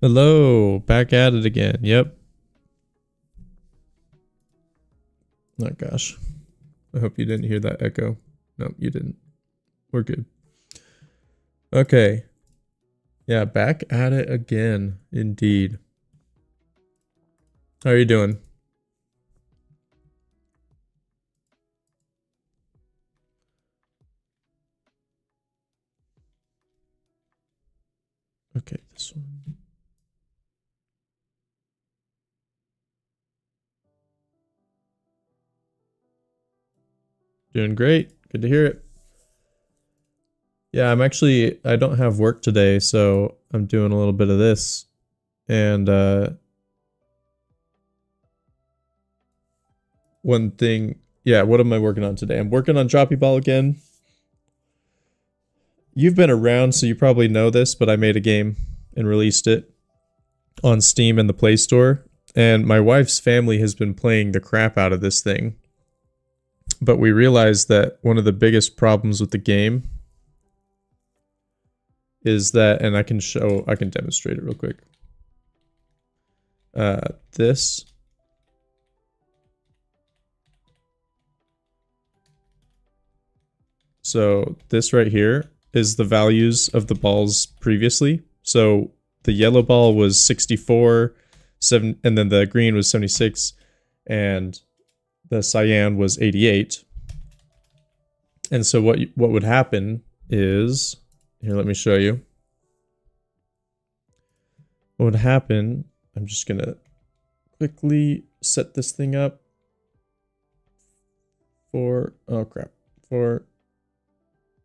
Hello, back at it again. Yep. Oh gosh. I hope you didn't hear that echo. No, you didn't. We're good. Okay. Yeah, back at it again. Indeed. How are you doing? Okay, this one. Doing great. Good to hear it. Yeah, I don't have work today, so I'm doing a little bit of this. And one thing, yeah, what am I working on today? I'm working on Droppy Ball again. You've been around, so you probably know this, but I made a game and released it on Steam and the Play Store. And my wife's family has been playing the crap out of this thing. But we realized that one of the biggest problems with the game is that, and I can demonstrate it real quick. This. So this right here is the values of the balls previously. So the yellow ball was 64, 7, and then the green was 76, and the cyan was 88. And so what would happen is, here, let me show you. What would happen, I'm just gonna quickly set this thing up for, oh crap, for,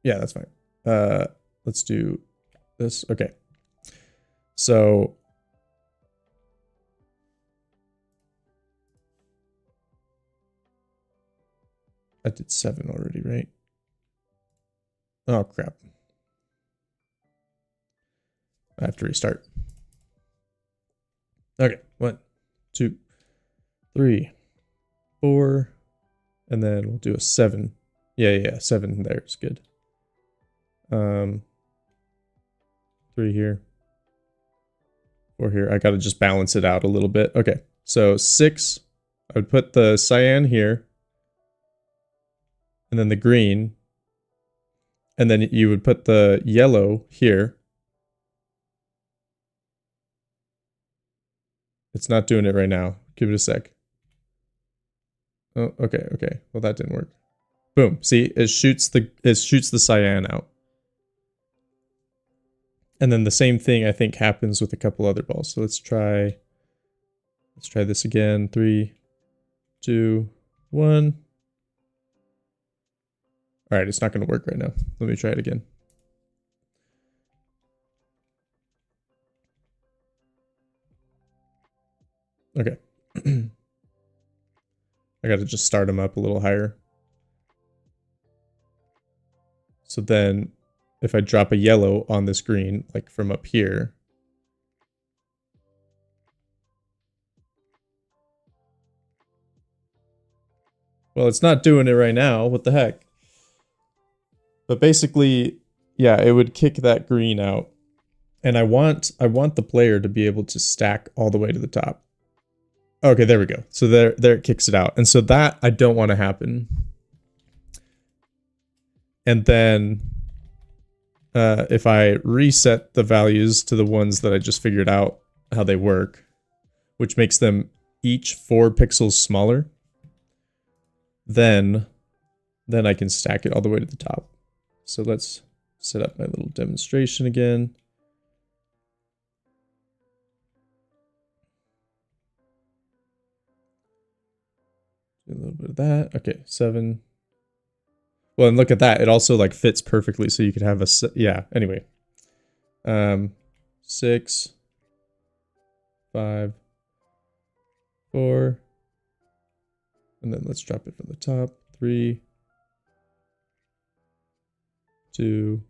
yeah, that's fine. Let's do this, okay. So, I did 7 already, right? Oh, crap. I have to restart. Okay, 1, 2, 3, 4, and then we'll do a 7. Yeah, 7 there is good. 3 here. 4 here. I gotta just balance it out a little bit. Okay, so 6, I would put the cyan here, and then the green, and then you would put the yellow here. It's not doing it right now. Give it a sec. Oh, okay. Well, that didn't work. Boom. See, it shoots the cyan out. And then the same thing I think happens with a couple other balls. So let's try this again. 3, 2, 1. All right, it's not going to work right now. Let me try it again. Okay. I got to just start them up a little higher. So then if I drop a yellow on this green, like from up here, well, it's not doing it right now. What the heck? But basically, yeah, it would kick that green out. And I want the player to be able to stack all the way to the top. Okay, there we go. So there it kicks it out. And so that I don't want to happen. And then if I reset the values to the ones that I just figured out how they work, which makes them each 4 pixels smaller, then I can stack it all the way to the top. So let's set up my little demonstration again. Do a little bit of that. Okay, 7. Well, and look at that. It also like fits perfectly. So you could have a, yeah, anyway. 6, 5, 4. And then let's drop it from the top. 3, 2,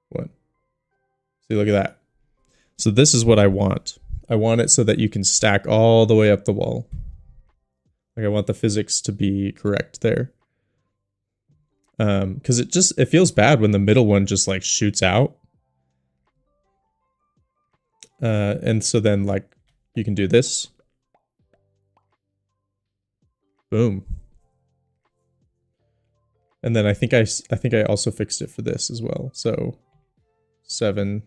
1. See, look at that. So this is what I want. I want it so that you can stack all the way up the wall. Like I want the physics to be correct there. Because it feels bad when the middle one just like shoots out. And so then like you can do this. Boom. And then I think I also fixed it for this as well. So 7.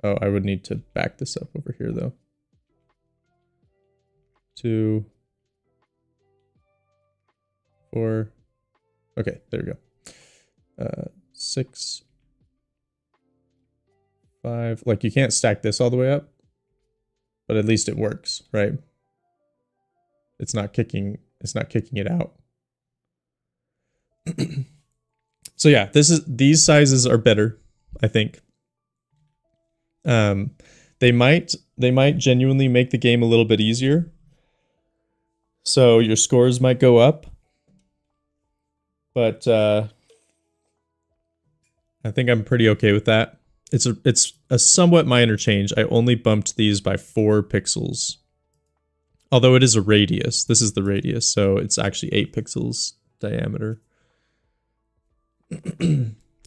Oh, I would need to back this up over here though. 2, 4. Okay, there we go. 6, 5. Like you can't stack this all the way up, but at least it works, right? It's not kicking it out. So yeah, these sizes are better, I think. They might genuinely make the game a little bit easier. So your scores might go up. But I think I'm pretty okay with that. It's a somewhat minor change. I only bumped these by 4 pixels. Although it is a radius. This is the radius, so it's actually 8 pixels diameter.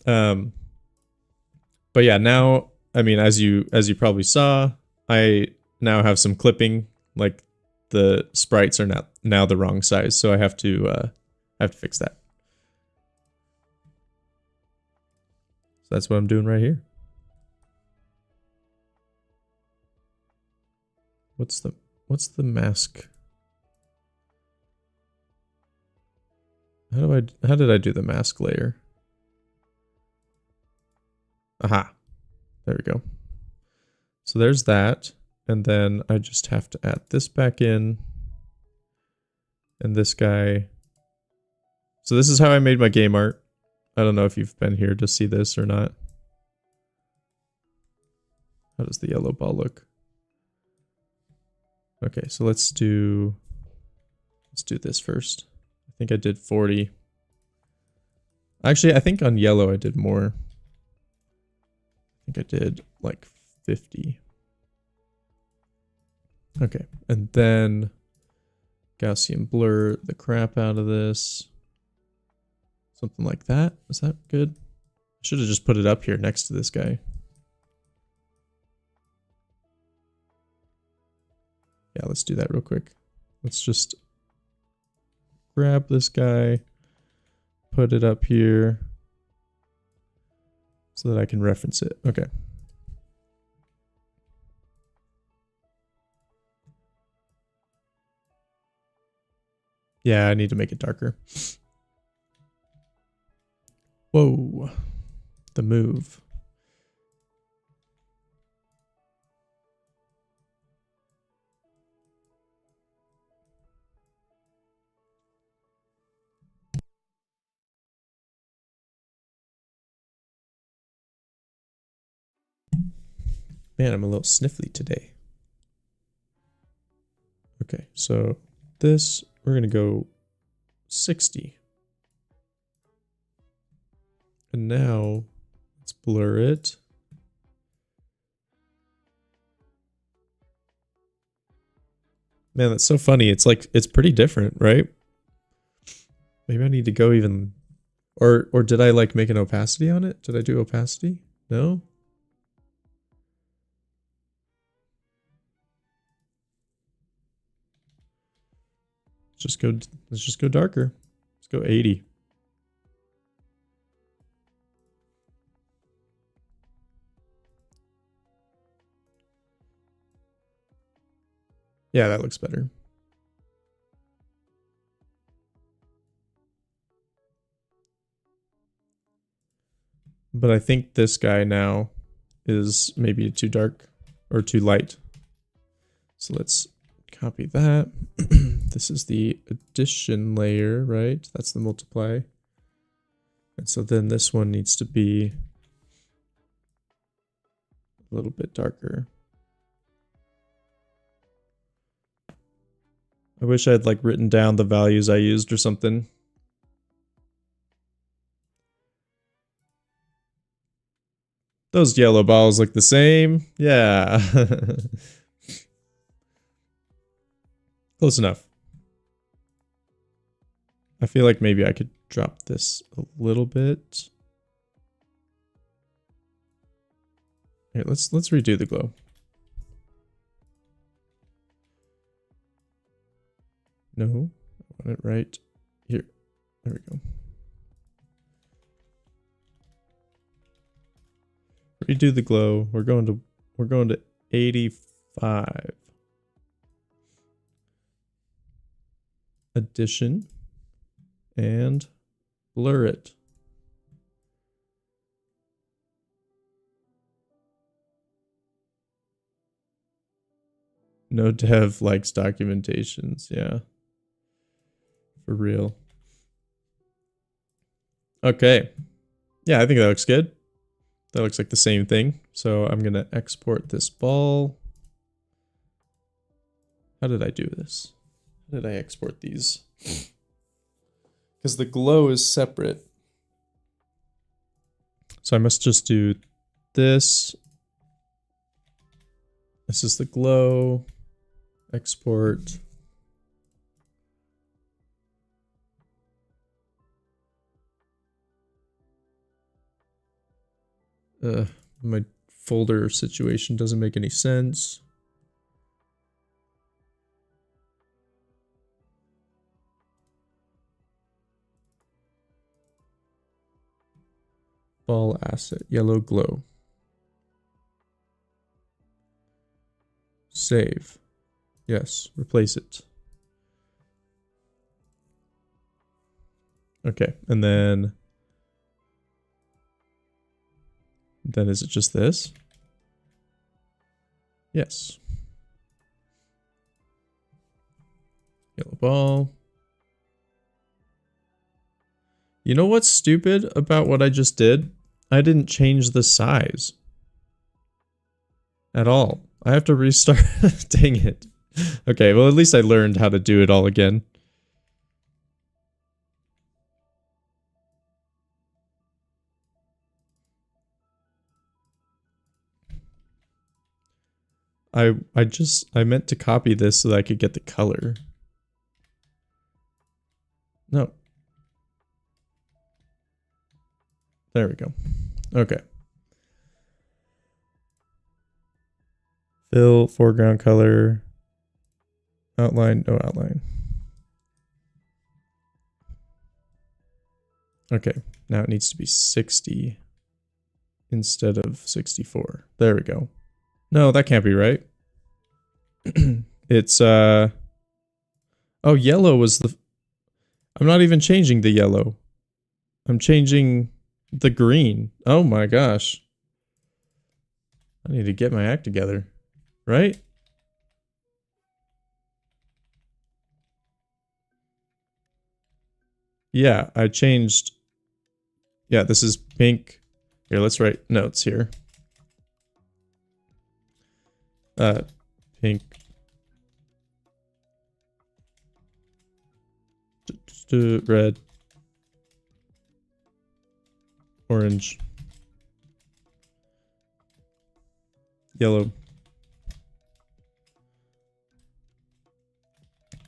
But yeah, now, I mean, as you probably saw, I now have some clipping. Like the sprites are now the wrong size, so I have to fix that. So that's what I'm doing right here. What's the mask? How did I do the mask layer? Aha. There we go. So there's that. And then I just have to add this back in. And this guy. So this is how I made my game art. I don't know if you've been here to see this or not. How does the yellow ball look? Okay, so let's do this first. I think I did 40. Actually, I think on yellow I did more. I think I did like 50. Okay, and then Gaussian blur the crap out of this. Something like that. Is that good? I should have just put it up here next to this guy. Yeah, let's do that real quick. Let's just grab this guy, put it up here so that I can reference it. Okay. Yeah, I need to make it darker. Whoa, the move. Man, I'm a little sniffly today. Okay, so this, we're gonna go 60. And now, let's blur it. Man, that's so funny. It's like, it's pretty different, right? Maybe I need to go even, or did I like make an opacity on it? Did I do opacity? No? Let's just go darker. Let's go 80. Yeah, that looks better. But I think this guy now is maybe too dark or too light. So let's copy that. This is the addition layer, right? That's the multiply. And so then this one needs to be a little bit darker. I wish I had like written down the values I used or something. Those yellow balls look the same. Yeah. Close enough. I feel like maybe I could drop this a little bit. Here, let's redo the glow. No, I want it right here. There we go. Redo the glow. We're going to 85. Addition and blur it. No dev likes documentations, yeah. For real. Okay. Yeah, I think that looks good. That looks like the same thing. So I'm gonna export this ball. How did I do this? How did I export these? Because the glow is separate. So I must just do this. This is the glow. Export. My folder situation doesn't make any sense. Ball asset, yellow glow. Save. Yes, replace it. Okay, and then is it just this? Yes. Yellow ball. You know what's stupid about what I just did? I didn't change the size at all. I have to restart. Dang it. Okay, well, at least I learned how to do it all again. I meant to copy this so that I could get the color. No. There we go. Okay. Fill, foreground color. Outline, no outline. Okay, now it needs to be 60 instead of 64. There we go. No, that can't be right. It's, oh, yellow was the... I'm not even changing the yellow. I'm changing the green. Oh my gosh. I need to get my act together. Right? Yeah, I changed... Yeah, this is pink. Here, let's write notes here. Pink. Red. Orange. Yellow.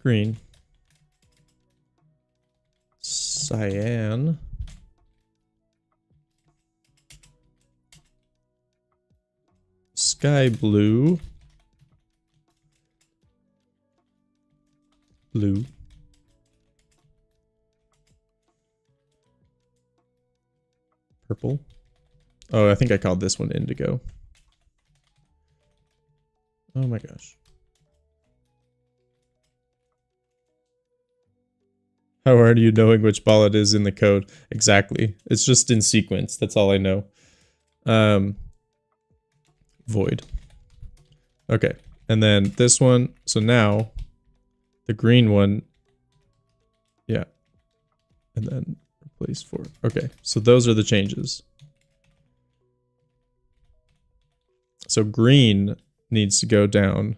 Green. Cyan. Sky blue. Blue. Purple. Oh, I think I called this one indigo. Oh my gosh. How are you knowing which ball it is in the code? Exactly. It's just in sequence. That's all I know. Void. Okay. And then this one. So now the green one. Yeah. And then replace 4. Okay. So those are the changes. So green needs to go down.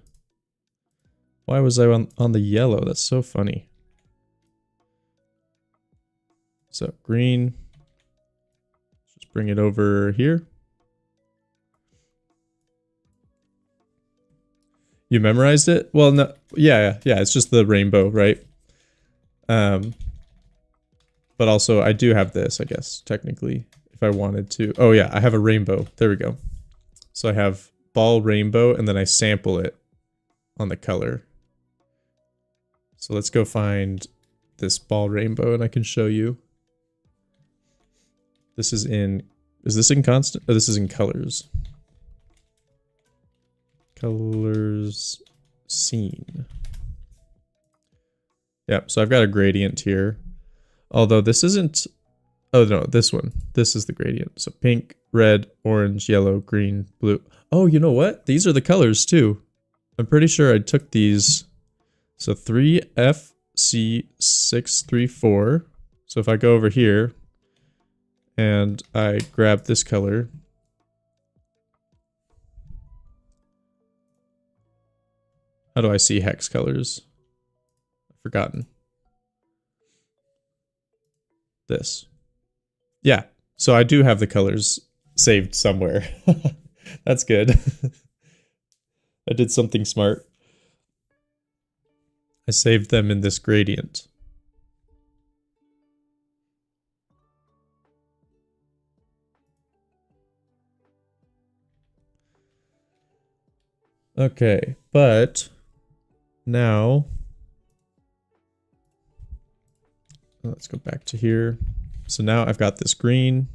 Why was I on the yellow? That's so funny. So green, just bring it over here. You memorized it? Well, no, yeah, it's just the rainbow, right? But also I do have this, I guess, technically, if I wanted to. Oh yeah, I have a rainbow. There we go. So I have ball rainbow and then I sample it on the color. So let's go find this ball rainbow and I can show you. This is this in constant? Oh, this is in colors. Colors scene. Yep, so I've got a gradient here. Although this isn't, oh no, this one. This is the gradient. So pink, red, orange, yellow, green, blue. Oh, you know what? These are the colors too. I'm pretty sure I took these. So 3FC634. So if I go over here and I grab this color. How do I see hex colors? I've forgotten. This. Yeah, so I do have the colors saved somewhere. That's good. I did something smart. I saved them in this gradient. Okay, but now let's go back to here. So now I've got this green.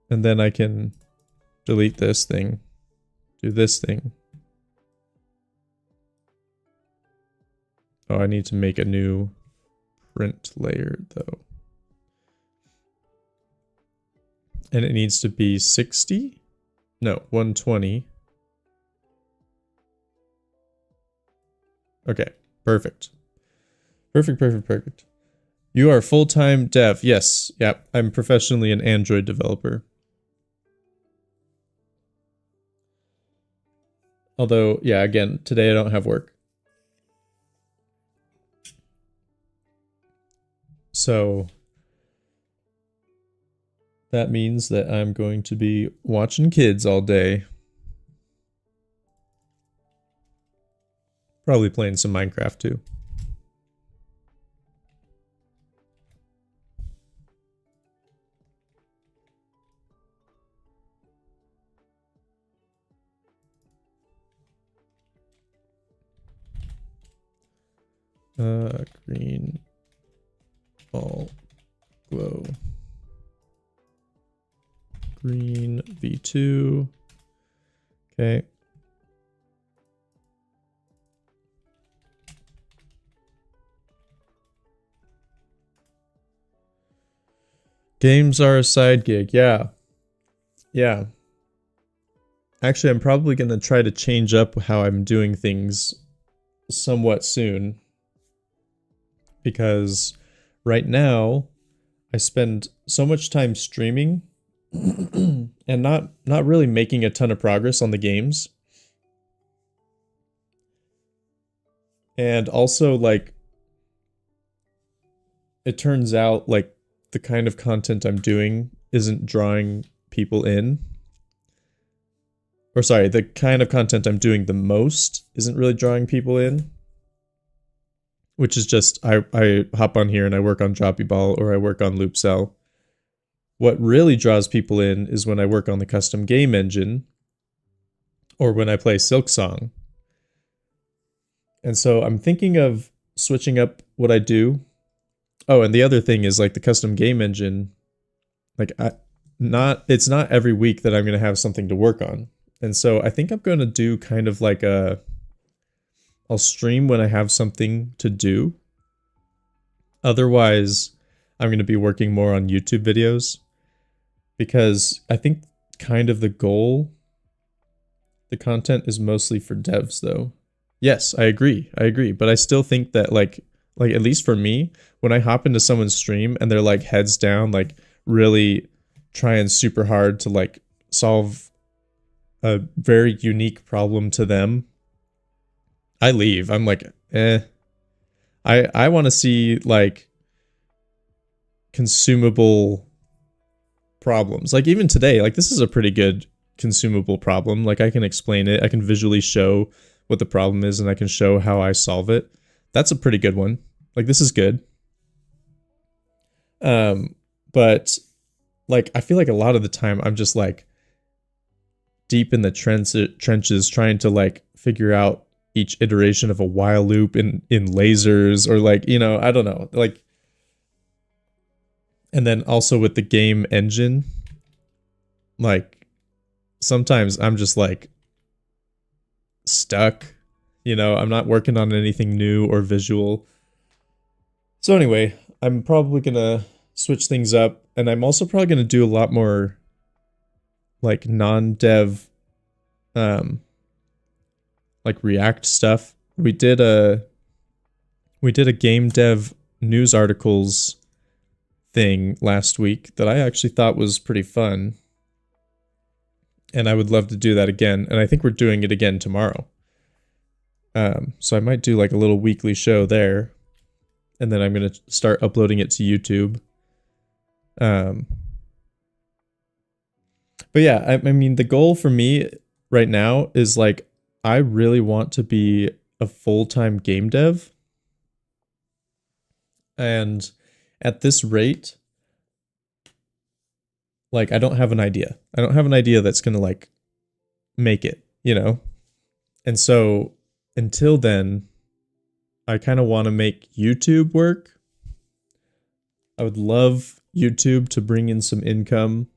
And then I can delete this thing, do this thing. Oh, I need to make a new print layer though. And it needs to be 60? No, 120. Okay, perfect. Perfect. You are full-time dev. Yes, yep. I'm professionally an Android developer. Although, yeah, again, today I don't have work. So that means that I'm going to be watching kids all day. Probably playing some Minecraft too. Green ball glow. Green V2. Okay. Games are a side gig. Yeah. Yeah. Actually, I'm probably going to try to change up how I'm doing things somewhat soon. Because right now, I spend so much time streaming and not really making a ton of progress on the games. And also, like, it turns out, like, the kind of content I'm doing isn't drawing people in. Or sorry, the kind of content I'm doing the most isn't really drawing people in. Which is just, I hop on here and I work on Droppy Ball or I work on Loop Cell. What really draws people in is when I work on the custom game engine or when I play Silksong. And so I'm thinking of switching up what I do. Oh, and the other thing is like the custom game engine, like it's not every week that I'm going to have something to work on. And so I think I'm going to do kind of like I'll stream when I have something to do. Otherwise, I'm going to be working more on YouTube videos because I think kind of the goal, the content is mostly for devs though. Yes, I agree. But I still think that like at least for me, when I hop into someone's stream and they're like heads down, like really trying super hard to like solve a very unique problem to them, I leave. I'm like, I want to see like consumable problems. Like even today, like this is a pretty good consumable problem. Like I can explain it. I can visually show what the problem is and I can show how I solve it. That's a pretty good one. Like this is good. But like I feel like a lot of the time I'm just like deep in the trenches trying to like figure out each iteration of a while loop in lasers, or like, you know, I don't know, like. And then also with the game engine, like sometimes I'm just like stuck, you know, I'm not working on anything new or visual. So anyway, I'm probably gonna switch things up, and I'm also probably gonna do a lot more like non-dev like React stuff. We did a game dev news articles thing last week that I actually thought was pretty fun. And I would love to do that again. And I think we're doing it again tomorrow. So I might do like a little weekly show there. And then I'm going to start uploading it to YouTube. But yeah, I mean, the goal for me right now is like, I really want to be a full-time game dev. And at this rate, like, I don't have an idea. I don't have an idea that's going to like make it, you know? And so until then, I kind of want to make YouTube work. I would love YouTube to bring in some income.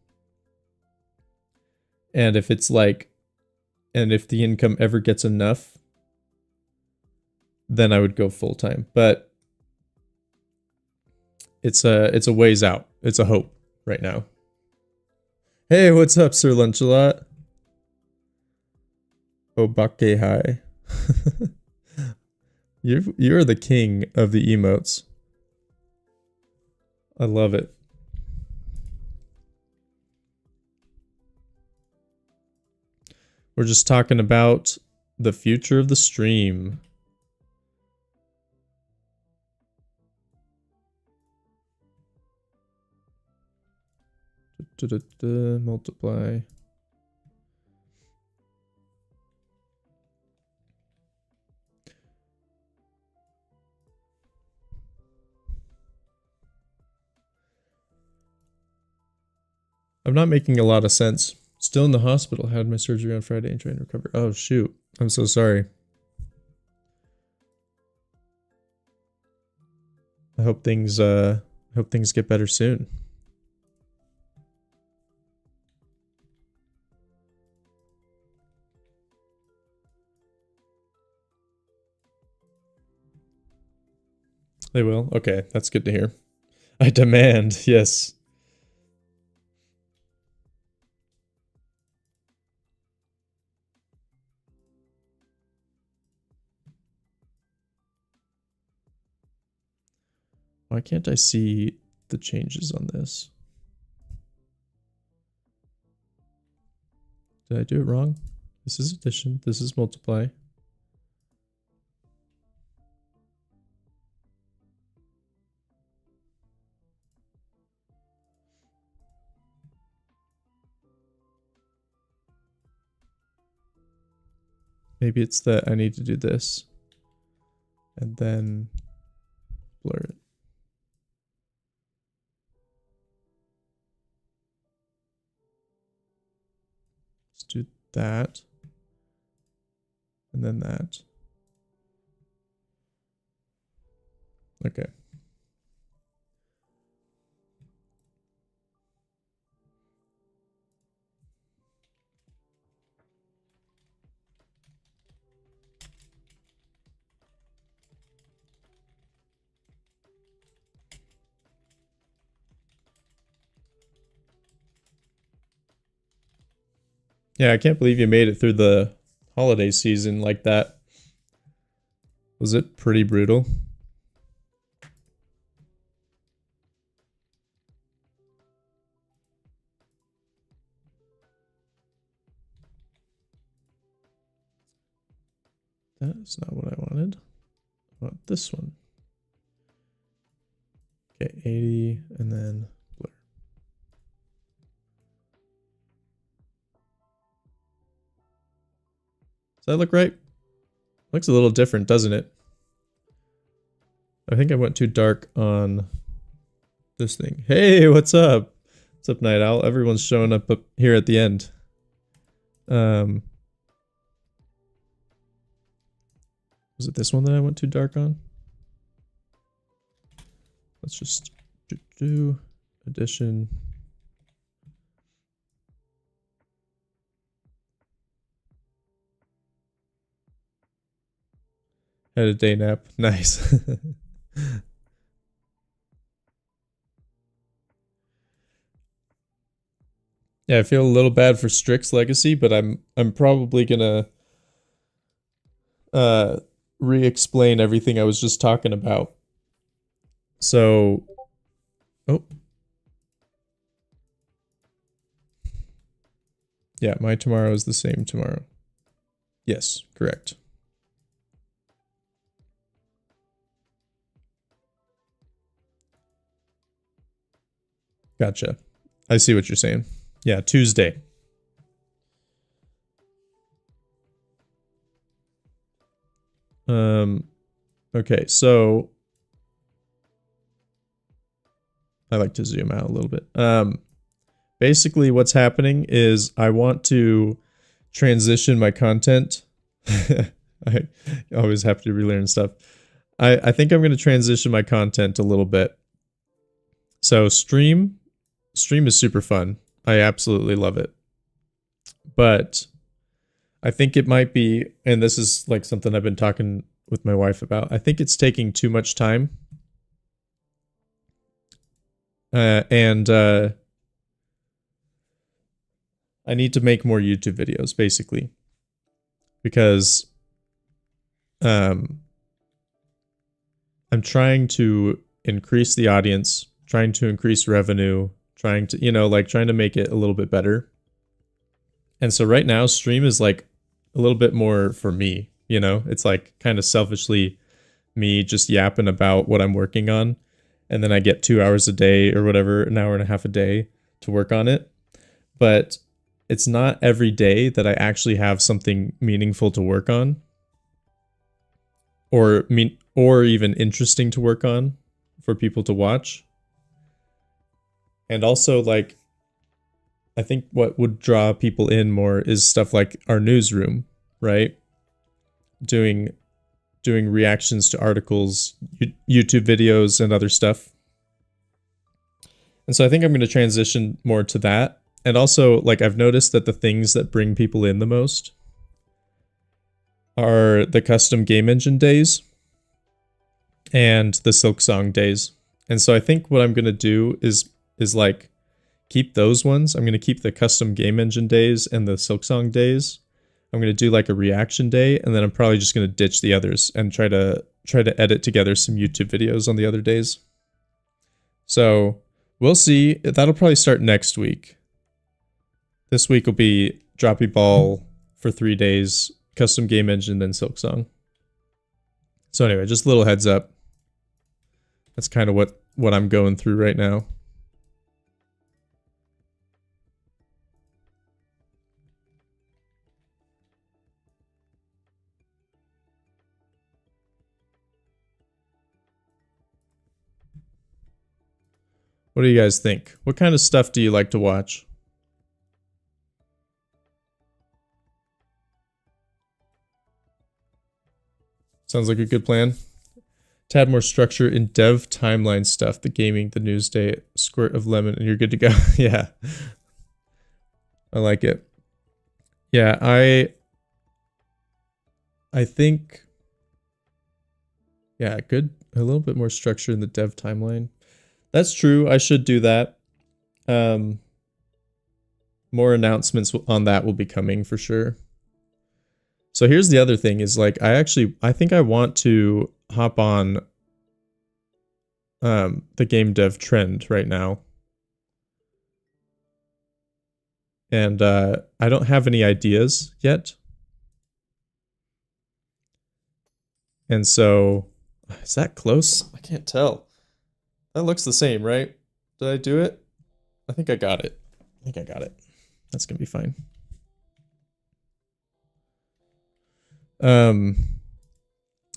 And if it's like, and if the income ever gets enough, then I would go full time. But it's a ways out. It's a hope right now. Hey, what's up, Sir Lunchalot? Obake hi. You're the king of the emotes. I love it. We're just talking about the future of the stream. Multiply. I'm not making a lot of sense. Still in the hospital. Had my surgery on Friday and trying to recover. Oh shoot. I'm so sorry. I hope things get better soon. They will? Okay, that's good to hear. I demand, yes. Why can't I see the changes on this? Did I do it wrong? This is addition, this is multiply. Maybe it's that I need to do this and then blur it. Let's do that and then that. Okay. Yeah, I can't believe you made it through the holiday season like that. Was it pretty brutal? That's not what I wanted. I want this one. Okay, 80 and then blur. Does that look right? Looks a little different, doesn't it? I think I went too dark on this thing. Hey, what's up? What's up, Night Owl? Everyone's showing up here at the end. Was it this one that I went too dark on? Let's just do addition. Had a day nap. Nice. Yeah, I feel a little bad for Strix's legacy, but I'm probably gonna re-explain everything I was just talking about. So, oh. Yeah, my tomorrow is the same tomorrow. Yes, correct. Gotcha. I see what you're saying. Yeah, Tuesday. Okay, so I like to zoom out a little bit. Basically what's happening is I want to transition my content. I always have to relearn stuff. I think I'm going to transition my content a little bit. So stream is super fun. I absolutely love it. But I think it might be, and this is like something I've been talking with my wife about, I think it's taking too much time. I need to make more YouTube videos, basically. Because I'm trying to increase the audience, trying to increase revenue, trying to, trying to make it a little bit better. And so right now, stream is like a little bit more for me, It's like kind of selfishly me just yapping about what I'm working on. And then I get 2 hours a day or whatever, an hour and a half a day to work on it. But it's not every day that I actually have something meaningful to work on. Or even interesting to work on for people to watch. And also, like, I think what would draw people in more is stuff like our newsroom, right? Doing reactions to articles, YouTube videos, and other stuff. And so I think I'm going to transition more to that. And also, like, I've noticed that the things that bring people in the most are the custom game engine days and the Silksong days. And so I think what I'm going to do is like keep those ones. I'm going to keep the custom game engine days and the Silksong days. I'm going to do like a reaction day, and then I'm probably just going to ditch the others and try to edit together some YouTube videos on the other days. So we'll see. That'll probably start next week. This week will be Droppy Ball for 3 days, custom game engine, then Silksong. So anyway, just a little heads up. That's kind of what I'm going through right now. What do you guys think? What kind of stuff do you like to watch? Sounds like a good plan. To add more structure in dev timeline stuff, the gaming, the news day, squirt of lemon, and you're good to go. Yeah. I like it. Yeah, I think, yeah, good. A little bit more structure in the dev timeline. That's true. I should do that. More announcements on that will be coming for sure. So here's the other thing is like, I think I want to hop on the game dev trend right now. And I don't have any ideas yet. And so, is that close? I can't tell. That looks the same, right? Did I do it? I think I got it. That's gonna be fine.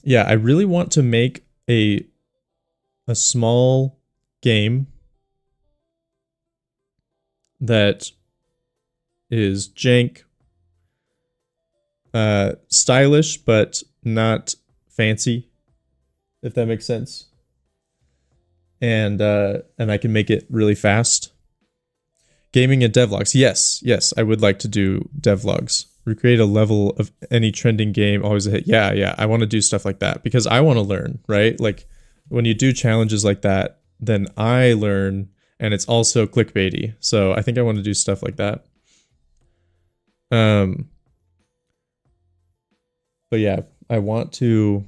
Yeah, I really want to make a small game that is jank, stylish, but not fancy, if that makes sense. And I can make it really fast. Gaming and devlogs. Yes, I would like to do devlogs. Recreate a level of any trending game, always a hit. Yeah, I want to do stuff like that because I want to learn, right? Like when you do challenges like that, then I learn, and it's also clickbaity. So I think I want to do stuff like that. But yeah, I want to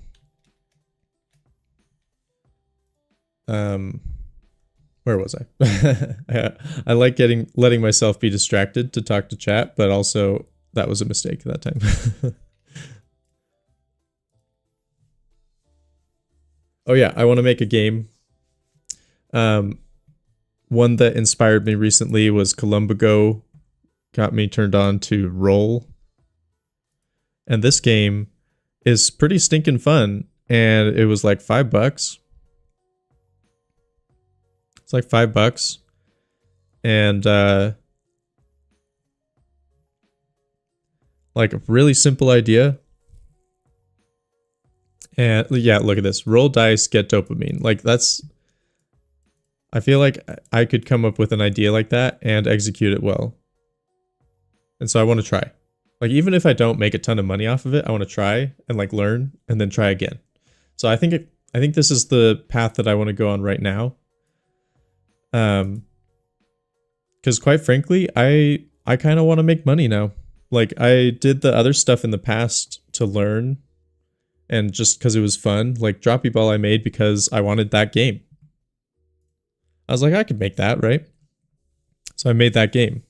where was I? I like letting myself be distracted to talk to chat, but also that was a mistake that time. Oh yeah, I want to make a game. One that inspired me recently was Columbago, got me turned on to Roll. And this game is pretty stinking fun, and it was like $5. It's like $5, and like a really simple idea. And yeah, look at this. Roll dice, get dopamine. Like that's, I feel like I could come up with an idea like that and execute it well. And so I want to try. Like even if I don't make a ton of money off of it, I want to try and like learn and then try again. So I think this is the path that I want to go on right now. Because quite frankly, I kind of want to make money now. Like I did the other stuff in the past to learn, and just because it was fun. Like Droppy Ball I made because I wanted that game. I was like, I could make that, right? So I made that game.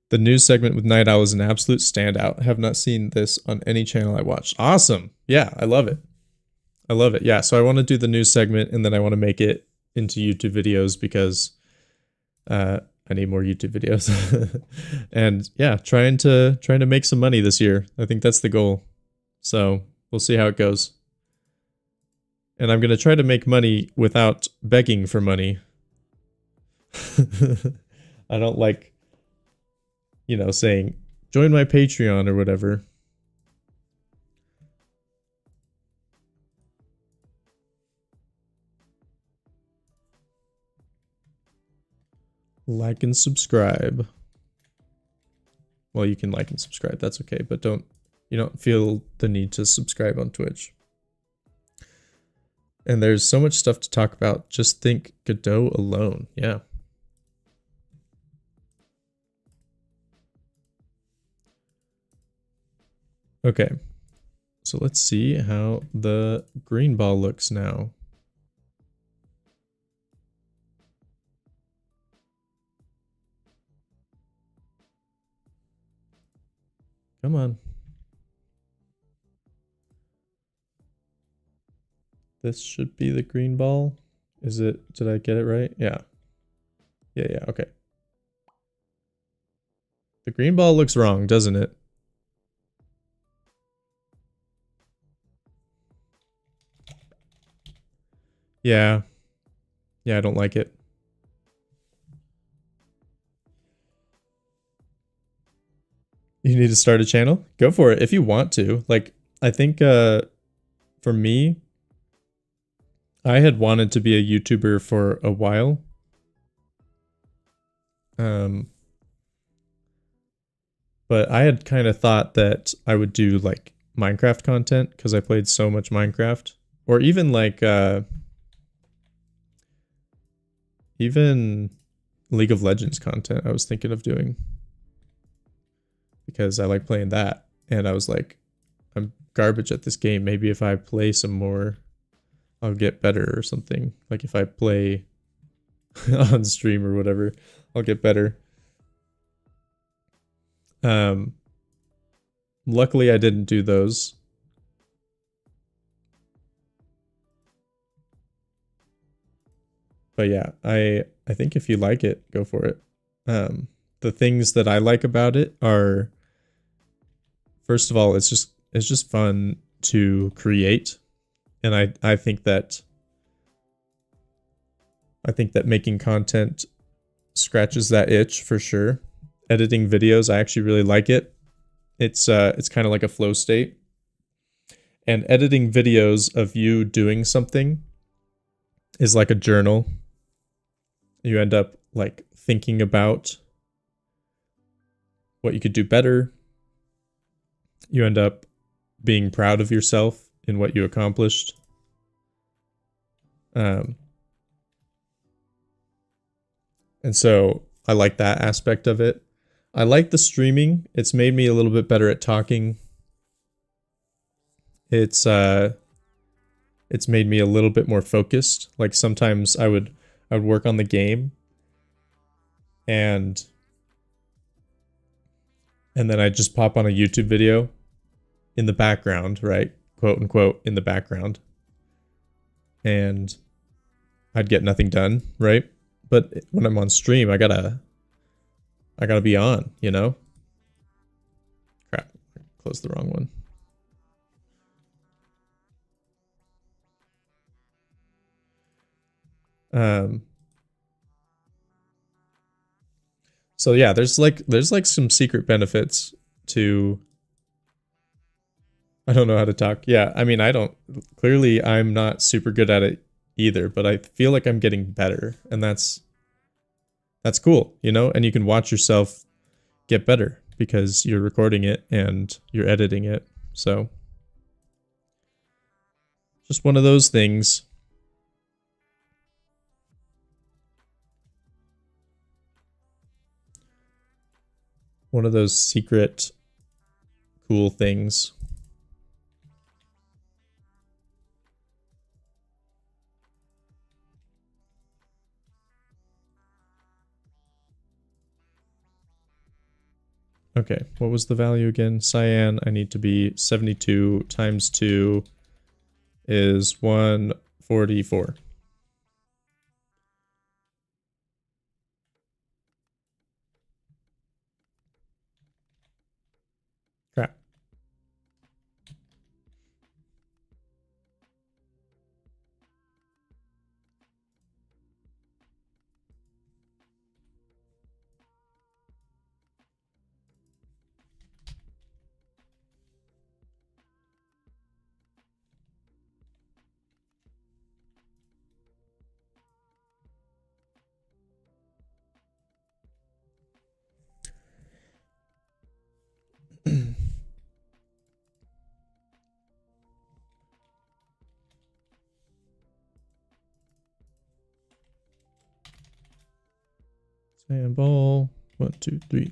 The news segment with Night Owl is an absolute standout. I have not seen this on any channel I watched. Awesome. Yeah, I love it. I love it. Yeah, so I want to do the news segment, and then I want to make it into YouTube videos because I need more YouTube videos. And yeah, trying to make some money this year. I think that's the goal. So we'll see how it goes. And I'm going to try to make money without begging for money. I don't like, you know, saying, join my Patreon or whatever. Like and subscribe. Well, you can like and subscribe. That's okay. But you don't feel the need to subscribe on Twitch. And there's so much stuff to talk about. Just think Godot alone. Yeah. Okay. So let's see how the green ball looks now. Come on. This should be the green ball. Is it? Did I get it right? Yeah. Yeah, okay. The green ball looks wrong, doesn't it? Yeah. Yeah, I don't like it. You need to start a channel? Go for it if you want to. Like, I think for me, I had wanted to be a YouTuber for a while. But I had kind of thought that I would do like Minecraft content because I played so much Minecraft, or even like even League of Legends content I was thinking of doing because I like playing that, and I was like, I'm garbage at this game. Maybe if I play some more, I'll get better or something. Like if I play on stream or whatever, I'll get better. Luckily I didn't do those. But yeah, I think if you like it, go for it. The things that I like about it are, first of all, it's just fun to create. And I think that making content scratches that itch for sure. Editing videos, I actually really like it. It's kind of like a flow state. And editing videos of you doing something is like a journal. You end up like thinking about what you could do better. You end up being proud of yourself in what you accomplished. And so I like that aspect of it. I like the streaming. It's made me a little bit better at talking. It's made me a little bit more focused. Like sometimes I would work on the game and then I'd just pop on a YouTube video in the background, right? Quote unquote in the background. And I'd get nothing done, right? But when I'm on stream, I gotta be on, you know? Crap, I closed the wrong one. So yeah, there's like some secret benefits to, I don't know how to talk. Yeah, I mean, clearly I'm not super good at it either, but I feel like I'm getting better, and that's cool, you know? And you can watch yourself get better because you're recording it and you're editing it. So just one of those things. One of those secret cool things. Okay, what was the value again? Cyan, I need to be 72 times 2 is 144. Crap. Sand ball. 1, 2, 3.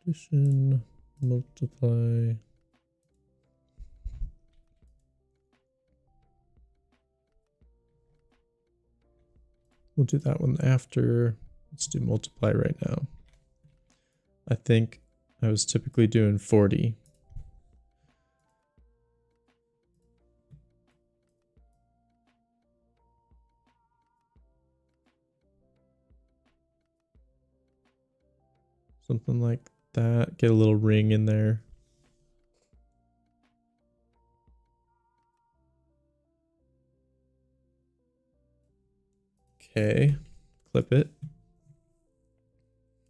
Addition, multiply. We'll do that one after. Let's do multiply right now. I think I was typically doing 40. Something like that. Get a little ring in there. Okay, clip it.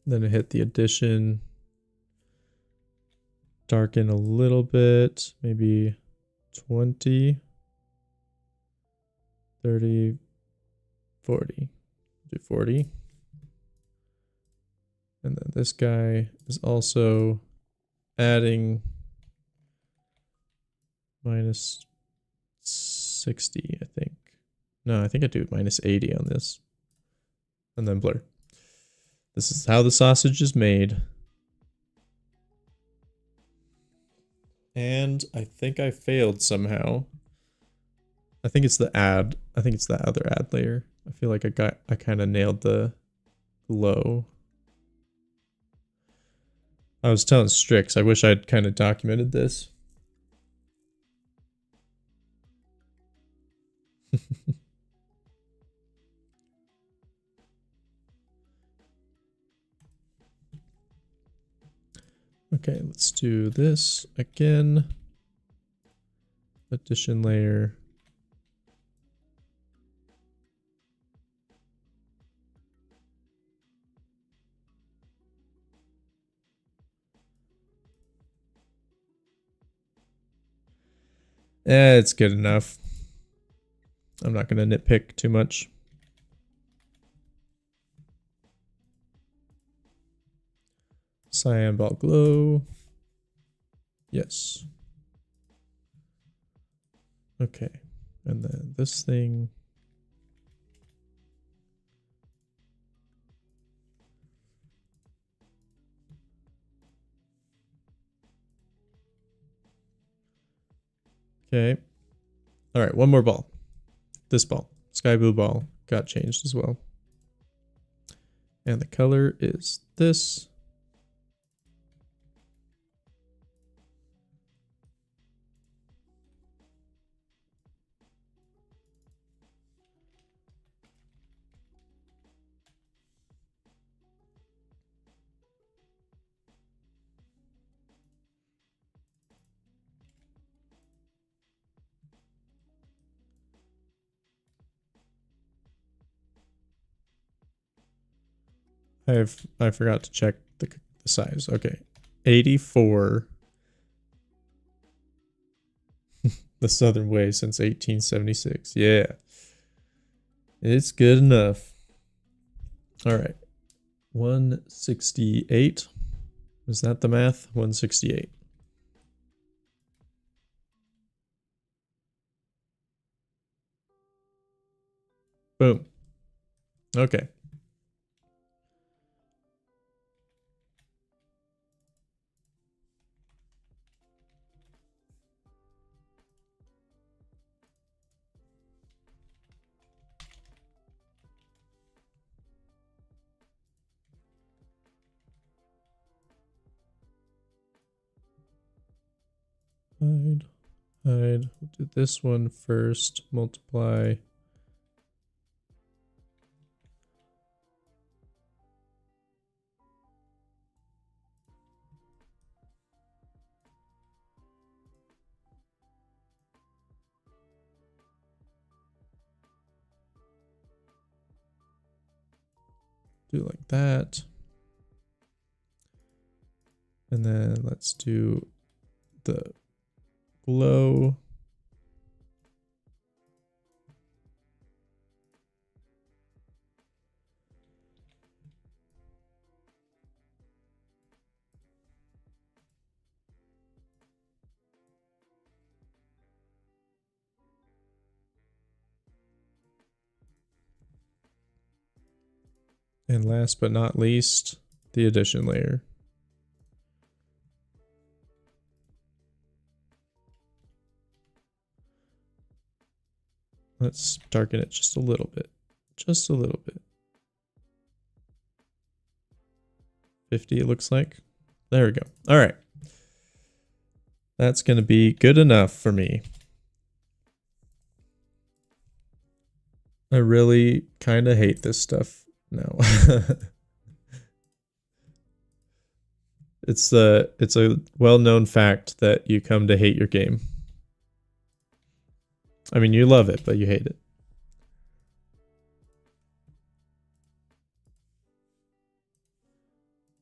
Then I hit the addition. Darken a little bit, maybe 20, 30, 40. Do 40. And then this guy is also adding minus 60, I think. No, I think I do minus 80 on this. And then blur. This is how the sausage is made. And I think I failed somehow. I think it's the add. I think it's the other add layer. I feel like I kind of nailed the glow. I was telling Strix, I wish I'd kind of documented this. Okay, let's do this again. Addition layer. It's good enough. I'm not going to nitpick too much. Cyan ball glow. Yes. Okay. And then this thing. Okay. All right, one more ball. This ball. Sky blue ball got changed as well. And the color is this. I forgot to check the size. Okay. 84. The Southern Way since 1876. Yeah. It's good enough. All right. 168. Is that the math? 168. Boom. Okay. Hide. We'll do this one first. Multiply. Do like that. And then let's do the glow. And last but not least, the addition layer. Let's darken it just a little bit. Just a little bit. 50 it looks like. There we go. All right. That's going to be good enough for me. I really kind of hate this stuff now. It's a well-known fact that you come to hate your game. I mean, you love it, but you hate it.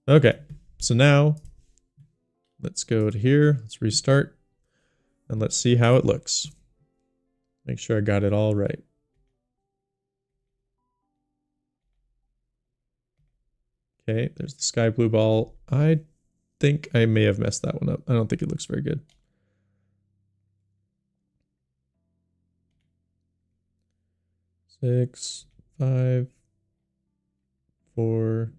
Okay, so now let's go to here. Let's restart and let's see how it looks. Make sure I got it all right. Okay, there's the sky blue ball. I think I may have messed that one up. I don't think it looks very good. Six, 5, 4,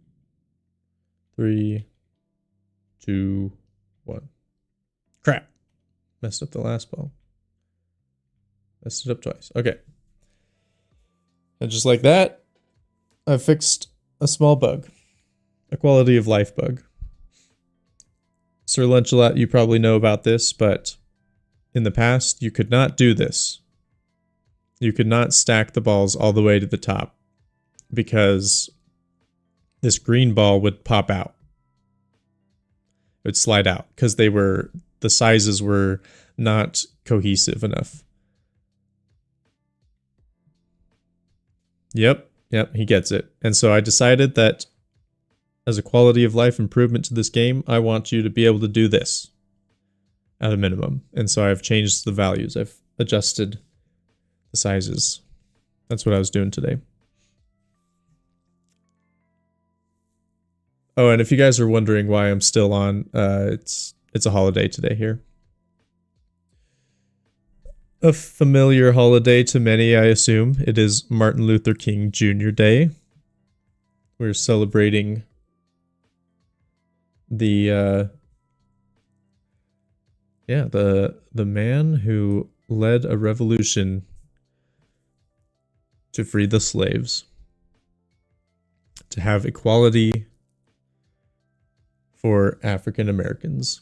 3, 2, 1. Crap. Messed up the last ball. Messed it up twice. Okay. And just like that, I've fixed a small bug. A quality of life bug. Sir Lunchalot, you probably know about this, but in the past, you could not do this. You could not stack the balls all the way to the top because this green ball would pop out. would slide out because the sizes were not cohesive enough. Yep, he gets it. And so I decided that as a quality of life improvement to this game, I want you to be able to do this at a minimum. And so I've changed the values. I've adjusted the sizes. That's what I was doing today. Oh, and if you guys are wondering why I'm still on, it's a holiday today here. A familiar holiday to many, I assume. It is Martin Luther King Jr. Day. We're celebrating the man who led a revolution to free the slaves, to have equality for African Americans.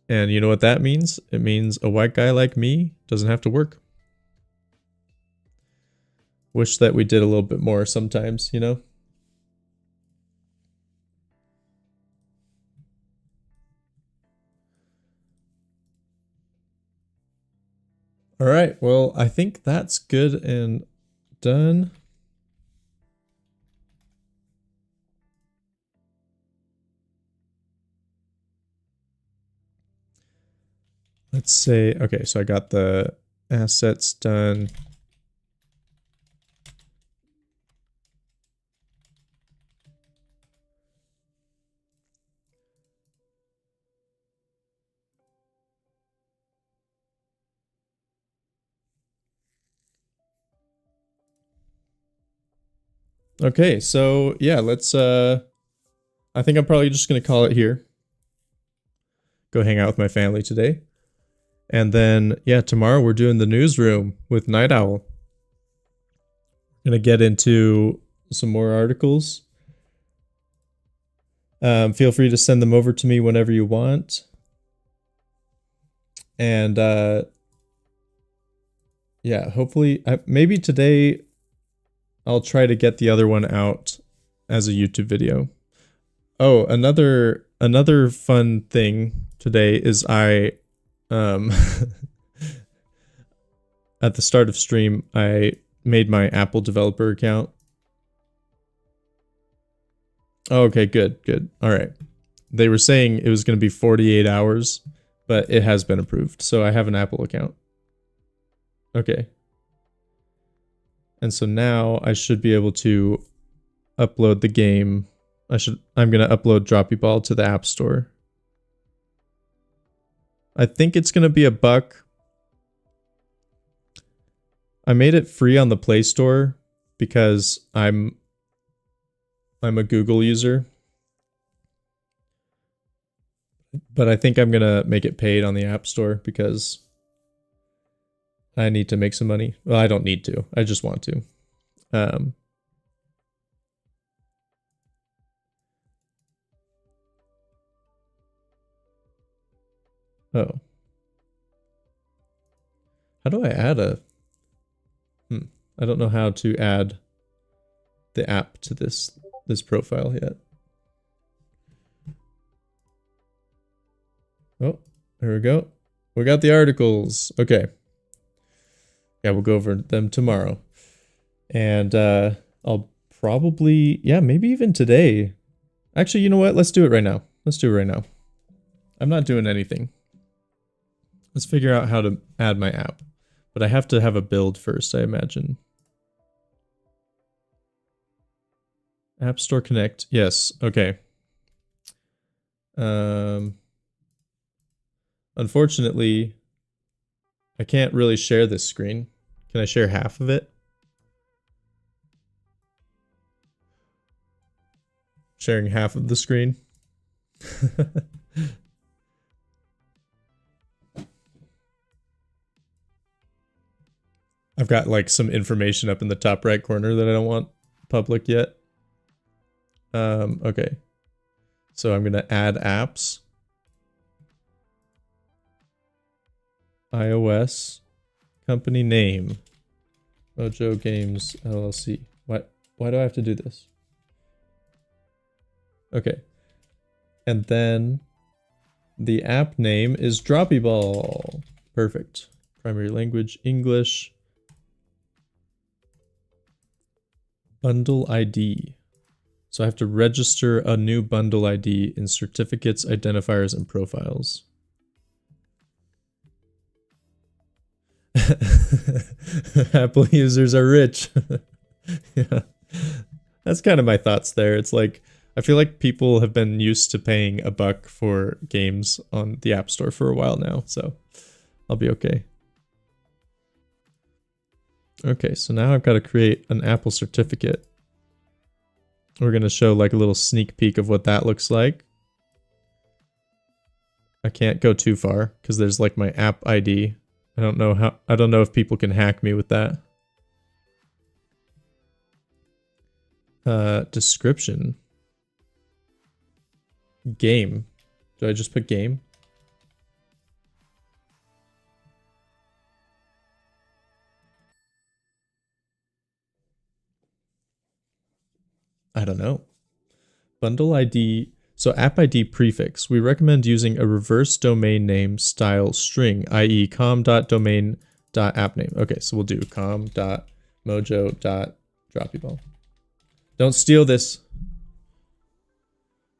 And you know what that means? It means a white guy like me doesn't have to work. Wish that we did a little bit more sometimes, you know? All right, well, I think that's good and done. Let's say, okay, so I got the assets done. Okay, so yeah, let's I think I'm probably just gonna call it here. Go hang out with my family today. And then yeah, tomorrow we're doing the newsroom with Night Owl. Gonna get into some more articles. Feel free to send them over to me whenever you want. And yeah, hopefully maybe today I'll try to get the other one out as a YouTube video. Oh, another fun thing today is I at the start of stream I made my Apple developer account. Oh, okay, good. All right. They were saying it was going to be 48 hours, but it has been approved. So I have an Apple account. Okay. And so now I should be able to upload the game. I'm going to upload Droppy Ball to the App Store. I think it's going to be $1. I made it free on the Play Store because I'm a Google user. But I think I'm going to make it paid on the App Store because I need to make some money. Well, I don't need to. I just want to. Oh. How do I add a... I don't know how to add the app to this profile yet. Oh, there we go. We got the articles. Okay. Yeah, we'll go over them tomorrow. And I'll probably, yeah, maybe even today. Actually, you know what? Let's do it right now. I'm not doing anything. Let's figure out how to add my app. But I have to have a build first, I imagine. App Store Connect. Yes, okay. Unfortunately, I can't really share this screen. Can I share half of it? Sharing half of the screen. I've got like some information up in the top right corner that I don't want public yet. Okay. So I'm gonna add apps. iOS. Company name. Mojo Games LLC. Why do I have to do this? Okay. And then the app name is Droppy Ball. Perfect. Primary language, English. Bundle ID. So I have to register a new bundle ID in certificates, identifiers, and profiles. Apple users are rich. Yeah. That's kind of my thoughts there. It's like, I feel like people have been used to paying $1 for games on the App Store for a while now, so I'll be okay. Okay, so now I've got to create an Apple certificate. We're going to show like a little sneak peek of what that looks like. I can't go too far because there's like my app ID. I don't know if people can hack me with that. Description. Game. Do I just put game? I don't know. Bundle ID. So app ID prefix. We recommend using a reverse domain name style string, i.e. com.domain.appname. Okay, so we'll do com.mojo.droppyball. Don't steal this.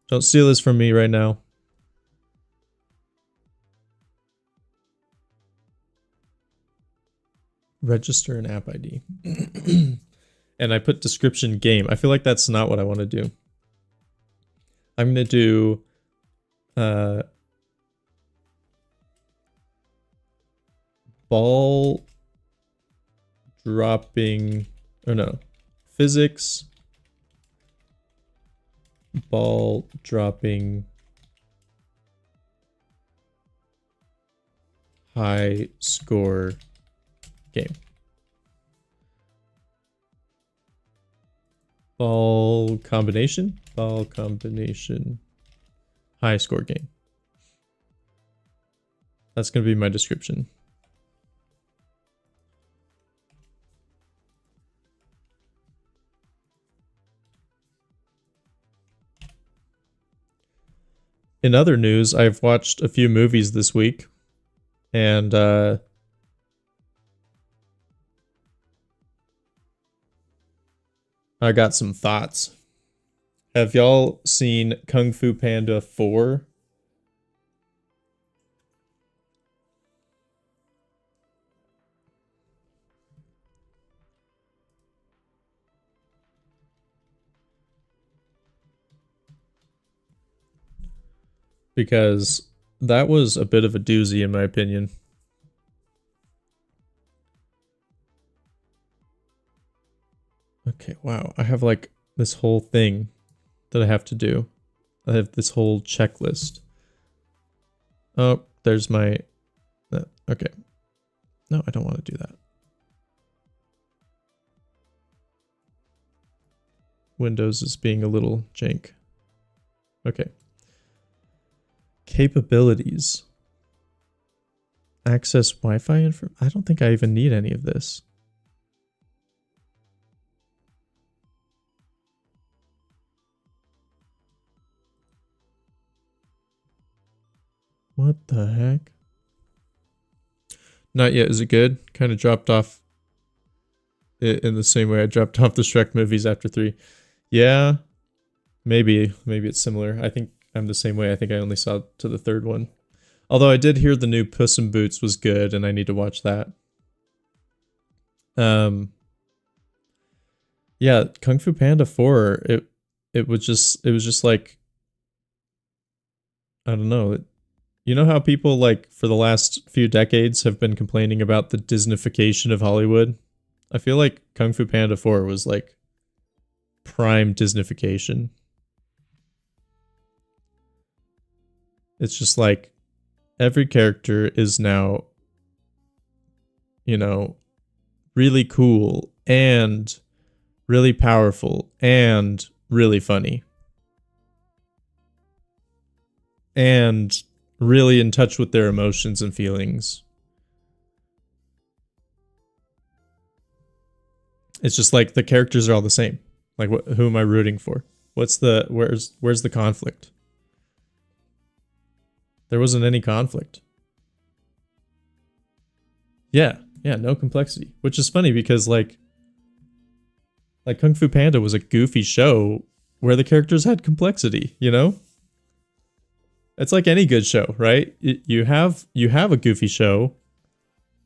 Don't steal this from me right now. Register an app ID. And I put description game. I feel like that's not what I want to do. I'm going to do ball dropping, or no, physics ball dropping high score game. Ball combination, high score game. That's going to be my description. In other news, I've watched a few movies this week, and I got some thoughts. Have y'all seen Kung Fu Panda 4? Because that was a bit of a doozy in my opinion. Okay, wow. I have like this whole thing that I have to do. I have this whole checklist. Oh, there's my... okay. No, I don't want to do that. Windows is being a little jank. Okay. Capabilities. Access Wi-Fi info. I don't think I even need any of this. What the heck? Not yet. Is it good? Kind of dropped off in the same way I dropped off the Shrek movies after 3. Yeah. Maybe it's similar. I think I'm the same way. I think I only saw to the 3rd one. Although I did hear the new Puss in Boots was good and I need to watch that. Yeah, Kung Fu Panda 4, it was just like, I don't know. You know how people like for the last few decades have been complaining about the Disneyfication of Hollywood? I feel like Kung Fu Panda 4 was like prime Disneyfication. It's just like every character is now, you know, really cool and really powerful and really funny. And really in touch with their emotions and feelings. It's just like the characters are all the same. Like who am I rooting for? Where's the conflict? There wasn't any conflict. Yeah, no complexity. Which is funny because like Kung Fu Panda was a goofy show where the characters had complexity, you know? It's like any good show, right? You have a goofy show.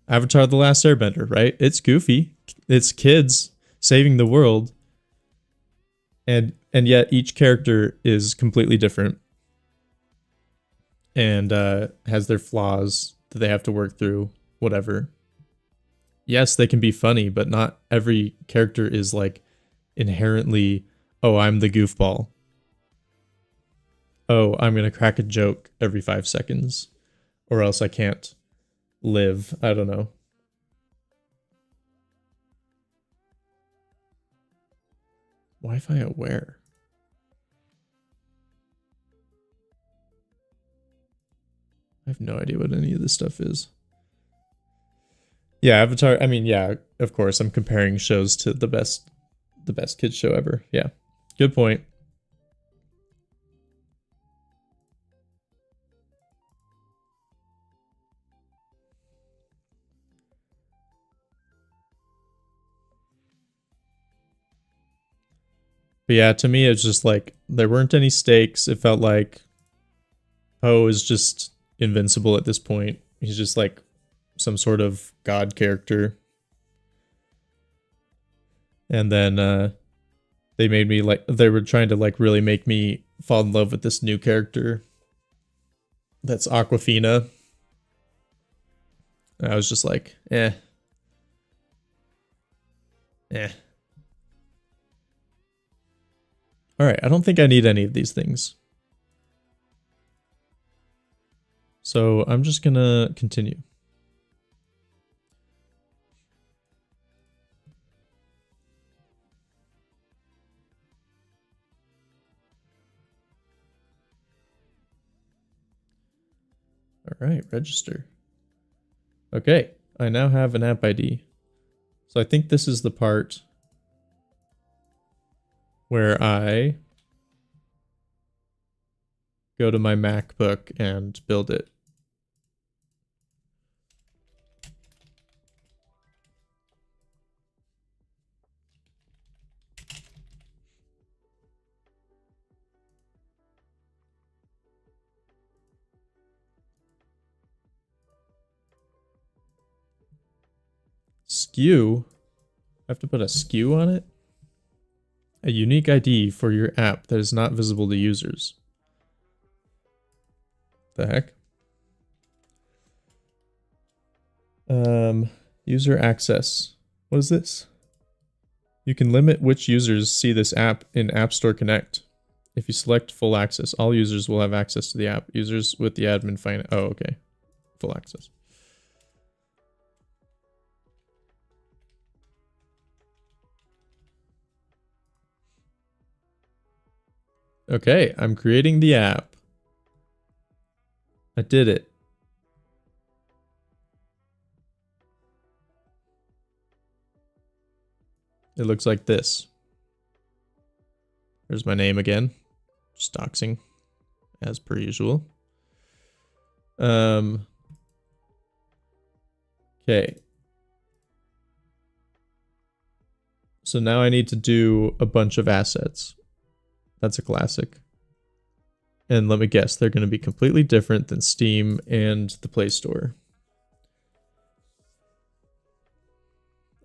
Avatar: The Last Airbender, right? It's goofy. It's kids saving the world. And yet each character is completely different and has their flaws that they have to work through, whatever. Yes, they can be funny, but not every character is like inherently, oh, I'm the goofball. Oh, I'm going to crack a joke every 5 seconds or else I can't live. I don't know. Wi-Fi at where? I have no idea what any of this stuff is. Yeah, Avatar. I mean, yeah, of course, I'm comparing shows to the best kids show ever. Yeah, good point. But yeah, to me, it's just like there weren't any stakes. It felt like Poe is just invincible at this point. He's just like some sort of god character. And then they made me like, they were trying to like really make me fall in love with this new character that's Aquafina. And I was just like, eh. All right, I don't think I need any of these things. So I'm just gonna continue. All right, register. Okay, I now have an app ID. So I think this is the part where I go to my MacBook and build it. SKU? I have to put a SKU on it? A unique ID for your app that is not visible to users. The heck? User access. What is this? You can limit which users see this app in App Store Connect. If you select full access, all users will have access to the app. Users with the admin find. Oh, okay. Full access. Okay, I'm creating the app. I did it. It looks like this. There's my name again. Just doxing, as per usual. Okay. So now I need to do a bunch of assets. That's a classic. And let me guess, they're going to be completely different than Steam and the Play Store.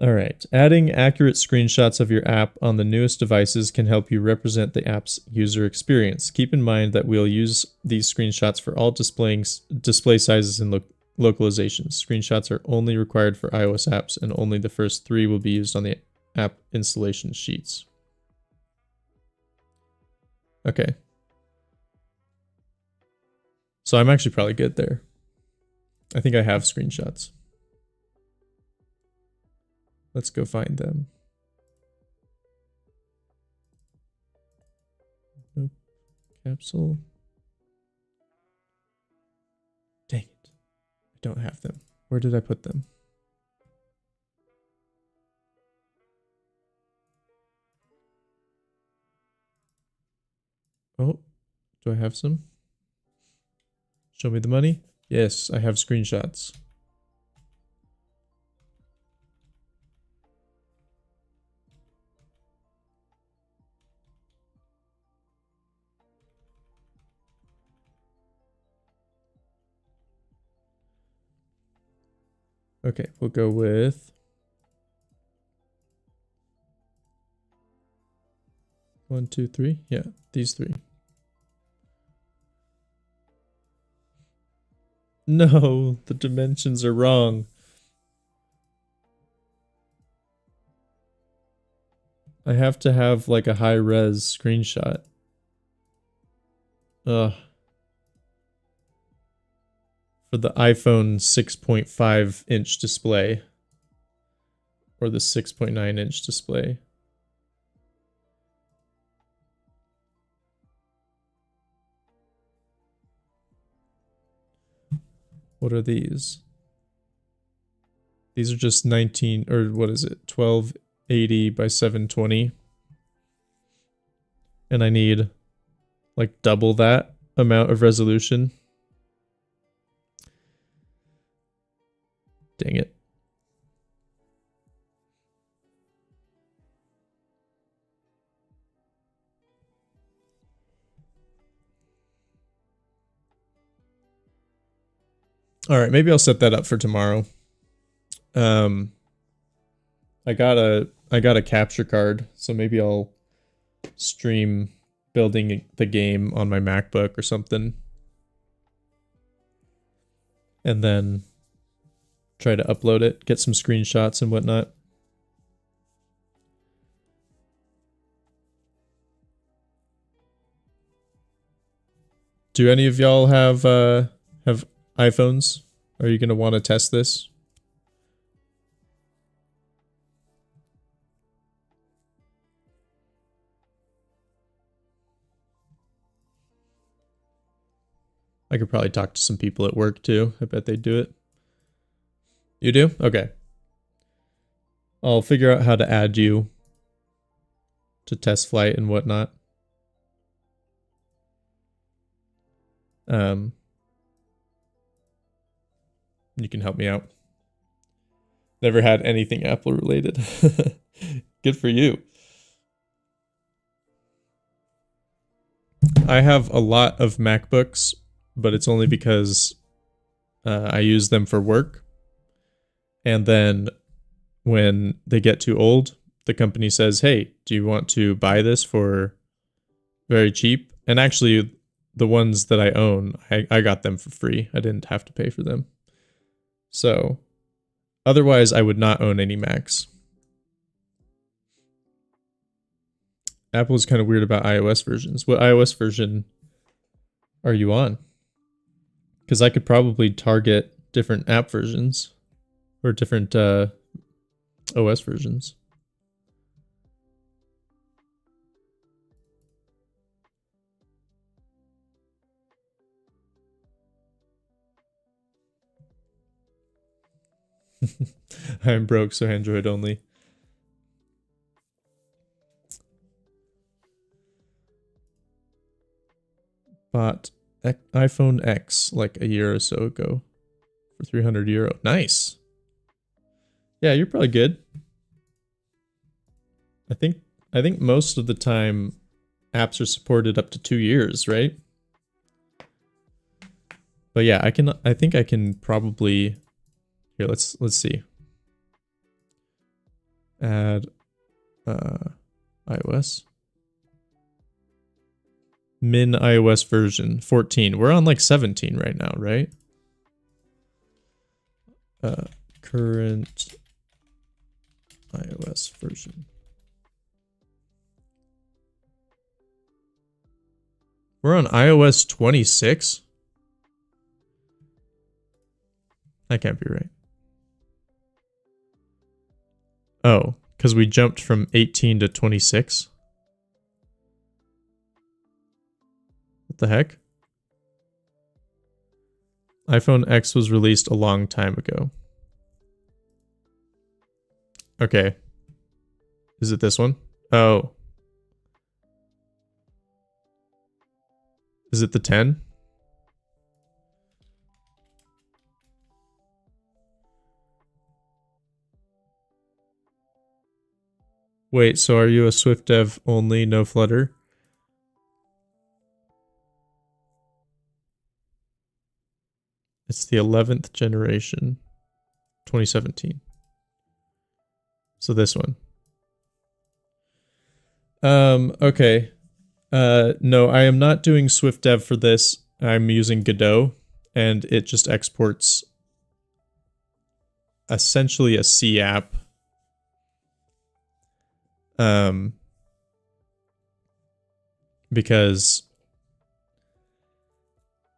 All right, adding accurate screenshots of your app on the newest devices can help you represent the app's user experience. Keep in mind that we'll use these screenshots for all display sizes and localizations. Screenshots are only required for iOS apps, and only the first 3 will be used on the app installation sheets. Okay. So I'm actually probably good there. I think I have screenshots. Let's go find them. Nope. Capsule. Dang it. I don't have them. Where did I put them? Oh, do I have some? Show me the money. Yes, I have screenshots. Okay, we'll go with 1, 2, 3. Yeah, these 3. No, the dimensions are wrong. I have to have like a high res screenshot. Ugh. For the iPhone 6.5 inch display. Or the 6.9 inch display. What are these? These are just 19, or what is it? 1280 by 720. And I need like double that amount of resolution. Dang it. All right, maybe I'll set that up for tomorrow. I got a capture card, so maybe I'll stream building the game on my MacBook or something. And then try to upload it, get some screenshots and whatnot. Do any of y'all have iPhones? Are you going to want to test this? I could probably talk to some people at work too. I bet they'd do it. You do? Okay. I'll figure out how to add you to test flight and whatnot. You can help me out. Never had anything Apple related. Good for you. I have a lot of MacBooks, but it's only because I use them for work. And then when they get too old, the company says, hey, do you want to buy this for very cheap? And actually, the ones that I own, I got them for free. I didn't have to pay for them. So otherwise, I would not own any Macs. Apple's kind of weird about iOS versions. What iOS version are you on? Because I could probably target different app versions or different OS versions. I'm broke, so Android only. Bought iPhone X like a year or so ago for €300. Nice. Yeah, you're probably good. I think most of the time apps are supported up to 2 years, right? But yeah, I think I can probably here, let's see. Add iOS. Min iOS version 14. We're on like 17 right now, right? Current iOS version. We're on iOS 26? That can't be right. Oh, because we jumped from 18 to 26? What the heck? iPhone X was released a long time ago. Okay. Is it this one? Oh. Is it the 10? Wait, so are you a Swift dev only, no Flutter? It's the 11th generation, 2017. So this one. Okay. No, I am not doing Swift dev for this. I'm using Godot, and it just exports essentially a C app. Because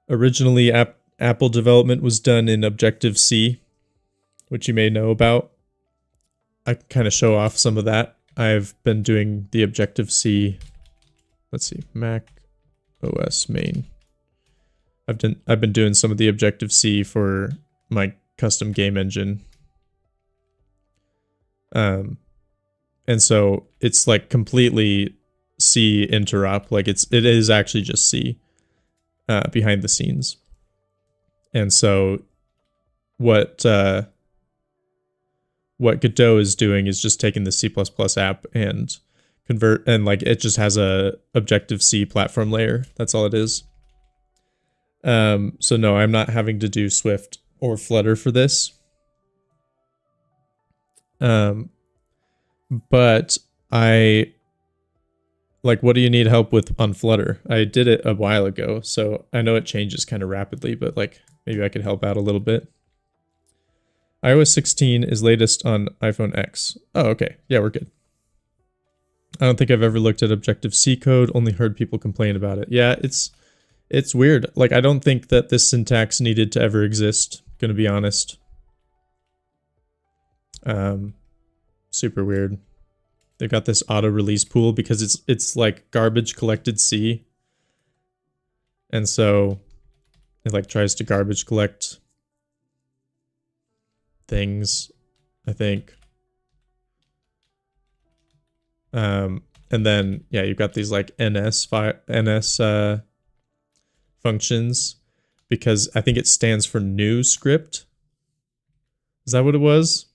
originally Apple development was done in Objective-C, which you may know about. I can kind of show off some of that. I've been doing the Objective-C, let's see, Mac OS main. I've been doing some of the Objective-C for my custom game engine. And so it's like completely C interop, like it is actually just C behind the scenes. And so what Godot is doing is just taking the C++ app and convert, and like it just has a Objective-C platform layer. That's all it is. So no, I'm not having to do Swift or Flutter for this. But what do you need help with on Flutter? I did it a while ago, so I know it changes kind of rapidly, but like maybe I could help out a little bit. iOS 16 is latest on iPhone X. Oh, okay. Yeah, we're good. I don't think I've ever looked at Objective-C code, only heard people complain about it. Yeah, it's weird. Like, I don't think that this syntax needed to ever exist, gonna be honest. Super weird. They've got this auto release pool because it's like garbage collected C. And so it like tries to garbage collect things, I think. And then yeah, you've got these like NS functions, because I think it stands for new script. Is that what it was?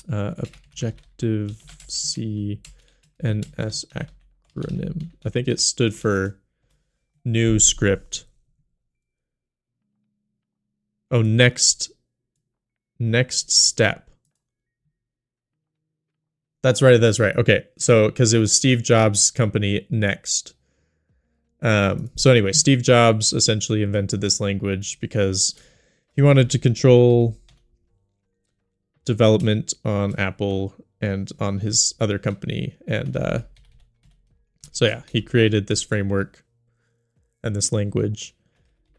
Objective-C NS acronym. I think it stood for new script. Oh, next step. That's right. Okay, so because it was Steve Jobs' company Next. So anyway, Steve Jobs essentially invented this language because he wanted to control development on Apple and on his other company. And so yeah, he created this framework and this language.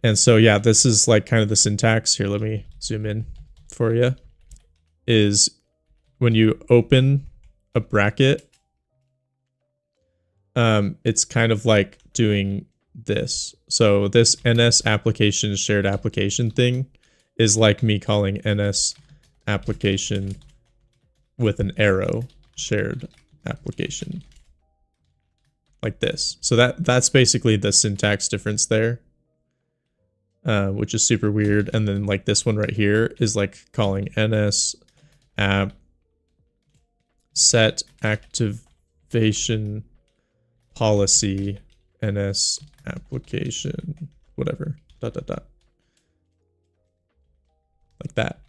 And so yeah, this is like kind of the syntax. Here, let me zoom in for you. Is when you open a bracket, it's kind of like doing this. So this NS application shared application thing is like me calling NS application with an arrow shared application, like this. So that's basically the syntax difference there, which is super weird. And then like this one right here is like calling NS app set activation policy NS application whatever ... like that.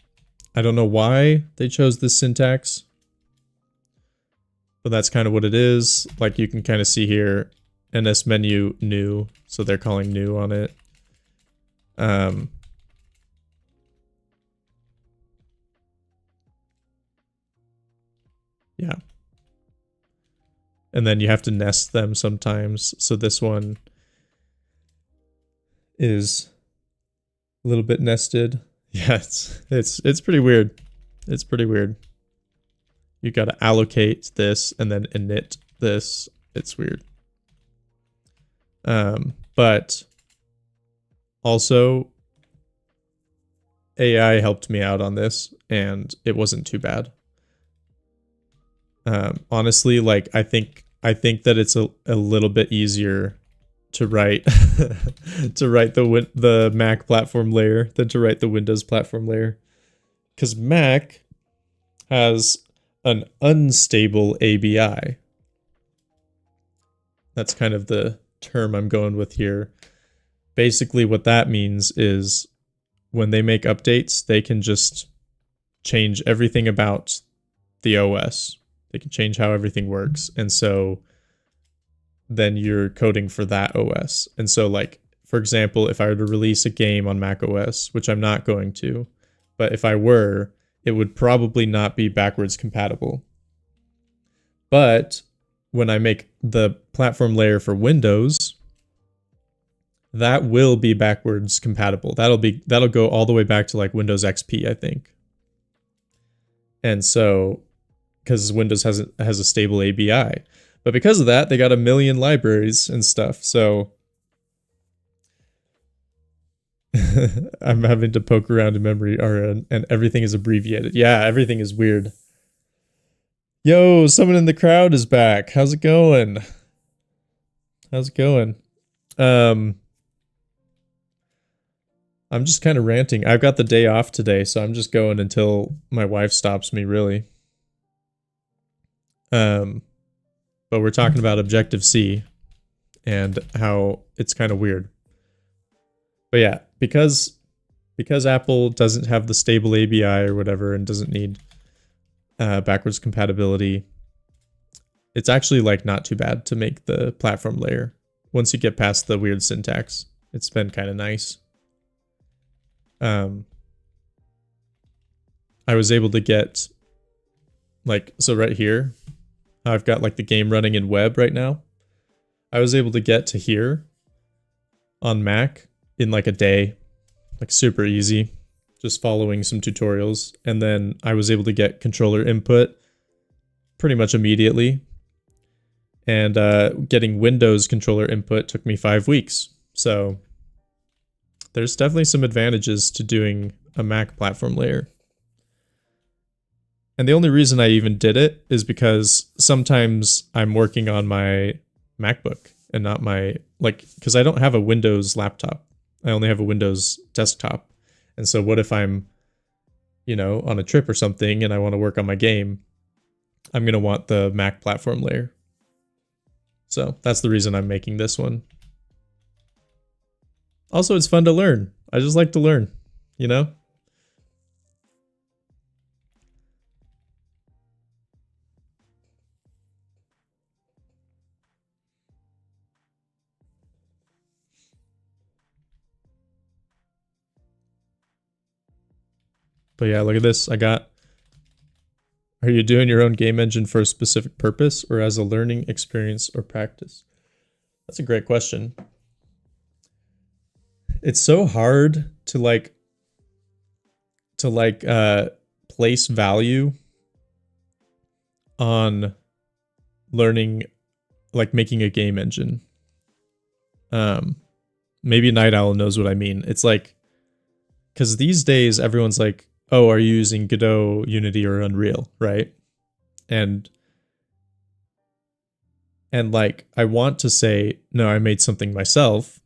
I don't know why they chose this syntax, but that's kind of what it is. Like you can kind of see here, NS menu new, so they're calling new on it. Yeah. And then you have to nest them sometimes. So this one is a little bit nested. Yeah, it's pretty weird. It's pretty weird. You got to allocate this and then init this. It's weird. But also AI helped me out on this and it wasn't too bad. Honestly, like I think that it's a little bit easier to write to write the Mac platform layer than to write the Windows platform layer, because Mac has an unstable ABI. That's kind of the term I'm going with here. Basically, what that means is when they make updates, they can just change everything about the OS. They can change how everything works. And so then you're coding for that OS. And so, like, for example, if I were to release a game on Mac OS, which I'm not going to, but if I were, it would probably not be backwards compatible. But when I make the platform layer for Windows, that will be backwards compatible. That'll go all the way back to like Windows XP, I think. And so, because Windows has a stable ABI, but because of that, they got a million libraries and stuff. So I'm having to poke around in memory, and everything is abbreviated. Yeah, everything is weird. Yo, someone in the crowd is back. How's it going? How's it going? I'm just kind of ranting. I've got the day off today, so I'm just going until my wife stops me, really. But we're talking about Objective-C and how it's kind of weird. But yeah, because Apple doesn't have the stable ABI or whatever and doesn't need backwards compatibility, it's actually like not too bad to make the platform layer. Once you get past the weird syntax, it's been kind of nice. I was able to get like, so right here, I've got like the game running in web right now. I was able to get to here on Mac in like a day, like super easy, just following some tutorials. And then I was able to get controller input pretty much immediately. And getting Windows controller input took me 5 weeks. So there's definitely some advantages to doing a Mac platform layer. And the only reason I even did it is because sometimes I'm working on my MacBook and not my, like, because I don't have a Windows laptop. I only have a Windows desktop. And so what if I'm, you know, on a trip or something and I want to work on my game? I'm going to want the Mac platform layer. So that's the reason I'm making this one. Also, it's fun to learn. I just like to learn, you know? But yeah, look at this. Are you doing your own game engine for a specific purpose or as a learning experience or practice? That's a great question. It's so hard to place value on learning, like making a game engine. Maybe Night Owl knows what I mean. It's like, because these days everyone's like, oh, are you using Godot, Unity, or Unreal, right? And like, I want to say, no, I made something myself.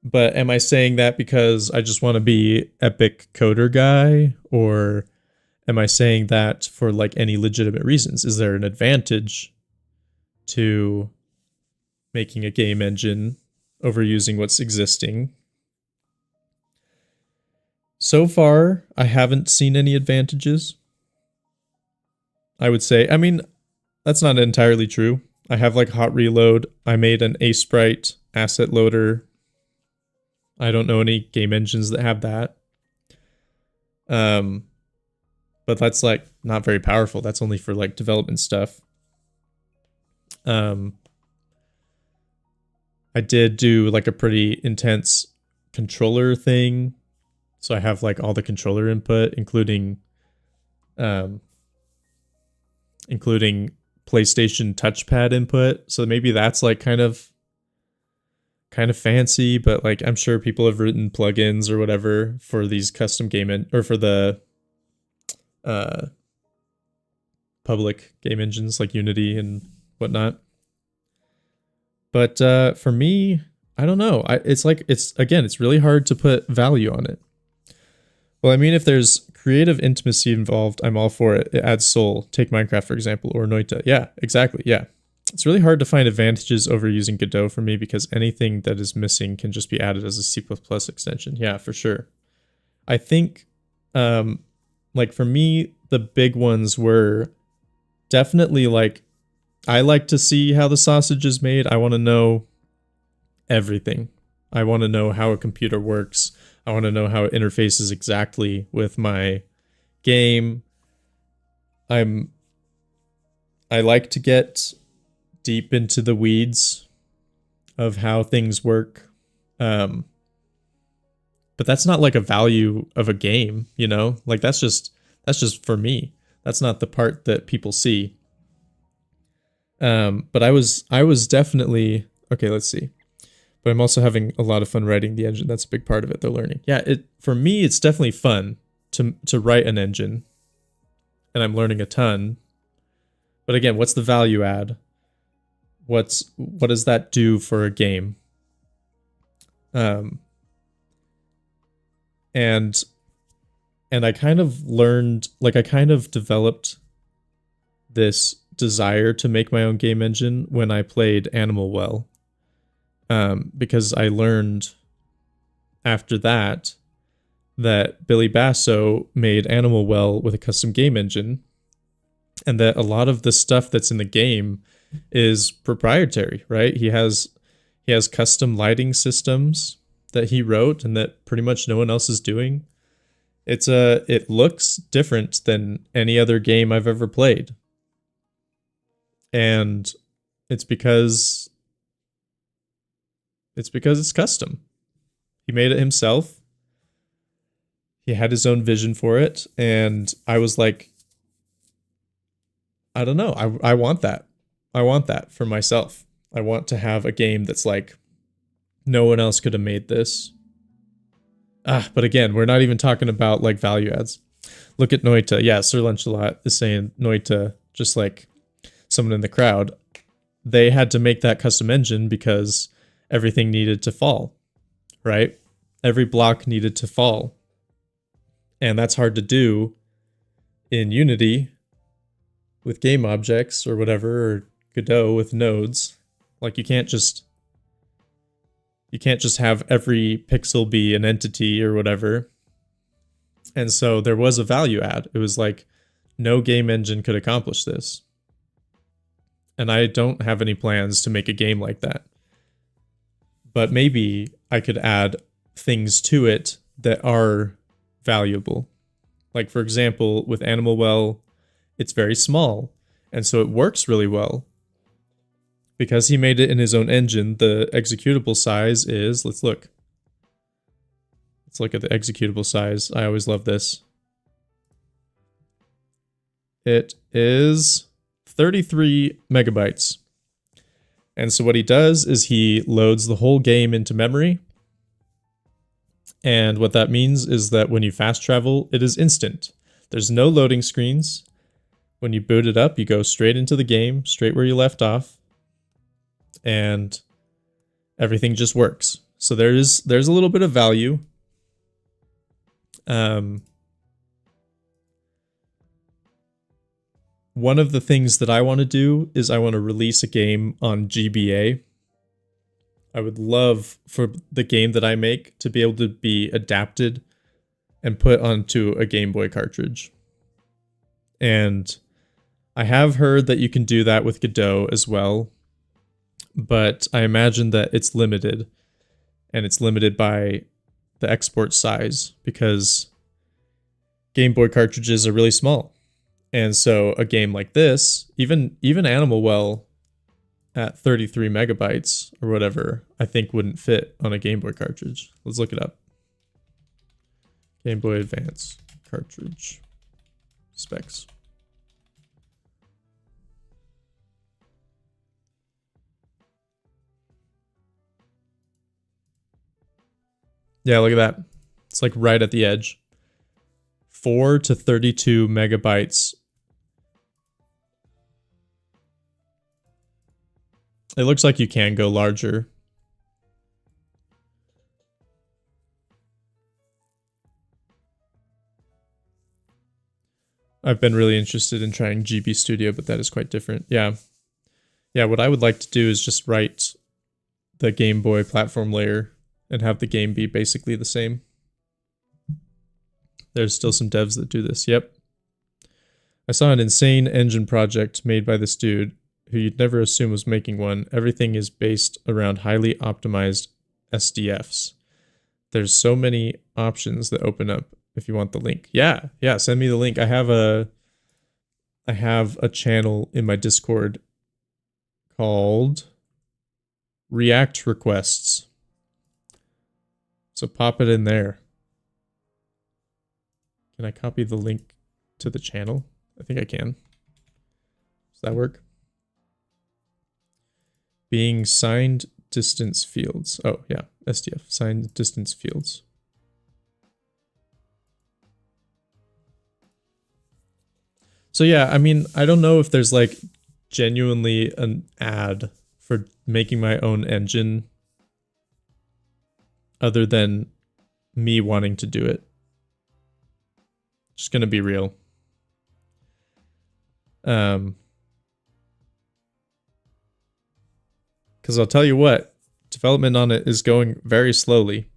But am I saying that because I just want to be epic coder guy? Or am I saying that for like any legitimate reasons? Is there an advantage to making a game engine over using what's existing? So far, I haven't seen any advantages. I would say, I mean, that's not entirely true. I have like hot reload. I made an Sprite asset loader. I don't know any game engines that have that. But that's like not very powerful. That's only for like development stuff. I did do like a pretty intense controller thing. So I have like all the controller input, including PlayStation touchpad input. So maybe that's like kind of fancy, but like I'm sure people have written plugins or whatever for these custom game or for the public game engines like Unity and whatnot. But for me, I don't know. It's really hard to put value on it. Well, I mean, if there's creative intimacy involved, I'm all for it. It adds soul. Take Minecraft, for example, or Noita. Yeah, exactly. Yeah. It's really hard to find advantages over using Godot for me because anything that is missing can just be added as a C++ extension. Yeah, for sure. I think, like for me, the big ones were definitely like, I like to see how the sausage is made. I want to know everything. I want to know how a computer works. I want to know how it interfaces exactly with my game. I like to get deep into the weeds of how things work. But that's not like a value of a game, you know? Like that's just for me. That's not the part that people see. But I was definitely okay, let's see. But I'm also having a lot of fun writing the engine. That's a big part of it, the learning. Yeah, for me it's definitely fun to write an engine. And I'm learning a ton. But again, what's the value add? What does that do for a game? And I kind of learned, like I kind of developed this desire to make my own game engine when I played Animal Well. Because I learned after that Billy Basso made Animal Well with a custom game engine, and that a lot of the stuff that's in the game is proprietary, right? He has custom lighting systems that he wrote and that pretty much no one else is doing. It looks different than any other game I've ever played. And it's because it's custom. He made it himself. He had his own vision for it, and I was like, I don't know, I want that. I want that for myself. I want to have a game that's like, no one else could have made this. But again, we're not even talking about like value adds. Look at Noita. Yeah, Sir Lunchalot is saying Noita, just like someone in the crowd. They had to make that custom engine because everything needed to fall, right? Every block needed to fall. And that's hard to do in Unity with game objects or whatever, or Godot with nodes. Like you can't just have every pixel be an entity or whatever. And so there was a value add. It was like no game engine could accomplish this. And I don't have any plans to make a game like that. But maybe I could add things to it that are valuable. Like for example, with Animal Well, it's very small. And so it works really well. Because he made it in his own engine, the executable size is, let's look. Let's look at the executable size. I always love this. It is 33 megabytes. And so what he does is he loads the whole game into memory. And what that means is that when you fast travel, it is instant. There's no loading screens. When you boot it up, you go straight into the game, straight where you left off. And everything just works. So there's a little bit of value. One of the things that I want to do is I want to release a game on GBA. I would love for the game that I make to be able to be adapted and put onto a Game Boy cartridge. And I have heard that you can do that with Godot as well, but I imagine that it's limited, and it's limited by the export size because Game Boy cartridges are really small. And so a game like this, even Animal Well at 33 megabytes or whatever, I think wouldn't fit on a Game Boy cartridge. Let's look it up. Game Boy Advance cartridge specs. Yeah, look at that. It's like right at the edge. 4 to 32 megabytes. It looks like you can go larger. I've been really interested in trying GB Studio, but that is quite different. Yeah. Yeah, what I would like to do is just write the Game Boy platform layer and have the game be basically the same. There's still some devs that do this. Yep. I saw an insane engine project made by this dude who you'd never assume was making one. Everything is based around highly optimized SDFs. There's so many options that open up if you want the link. Yeah, send me the link. I have a channel in my Discord called React Requests. So pop it in there. Can I copy the link to the channel? I think I can. Does that work? Being signed distance fields. Oh, yeah, SDF, signed distance fields. So yeah, I mean, I don't know if there's like genuinely an ad for making my own engine other than me wanting to do it. Just gonna be real. Because I'll tell you what, development on it is going very slowly.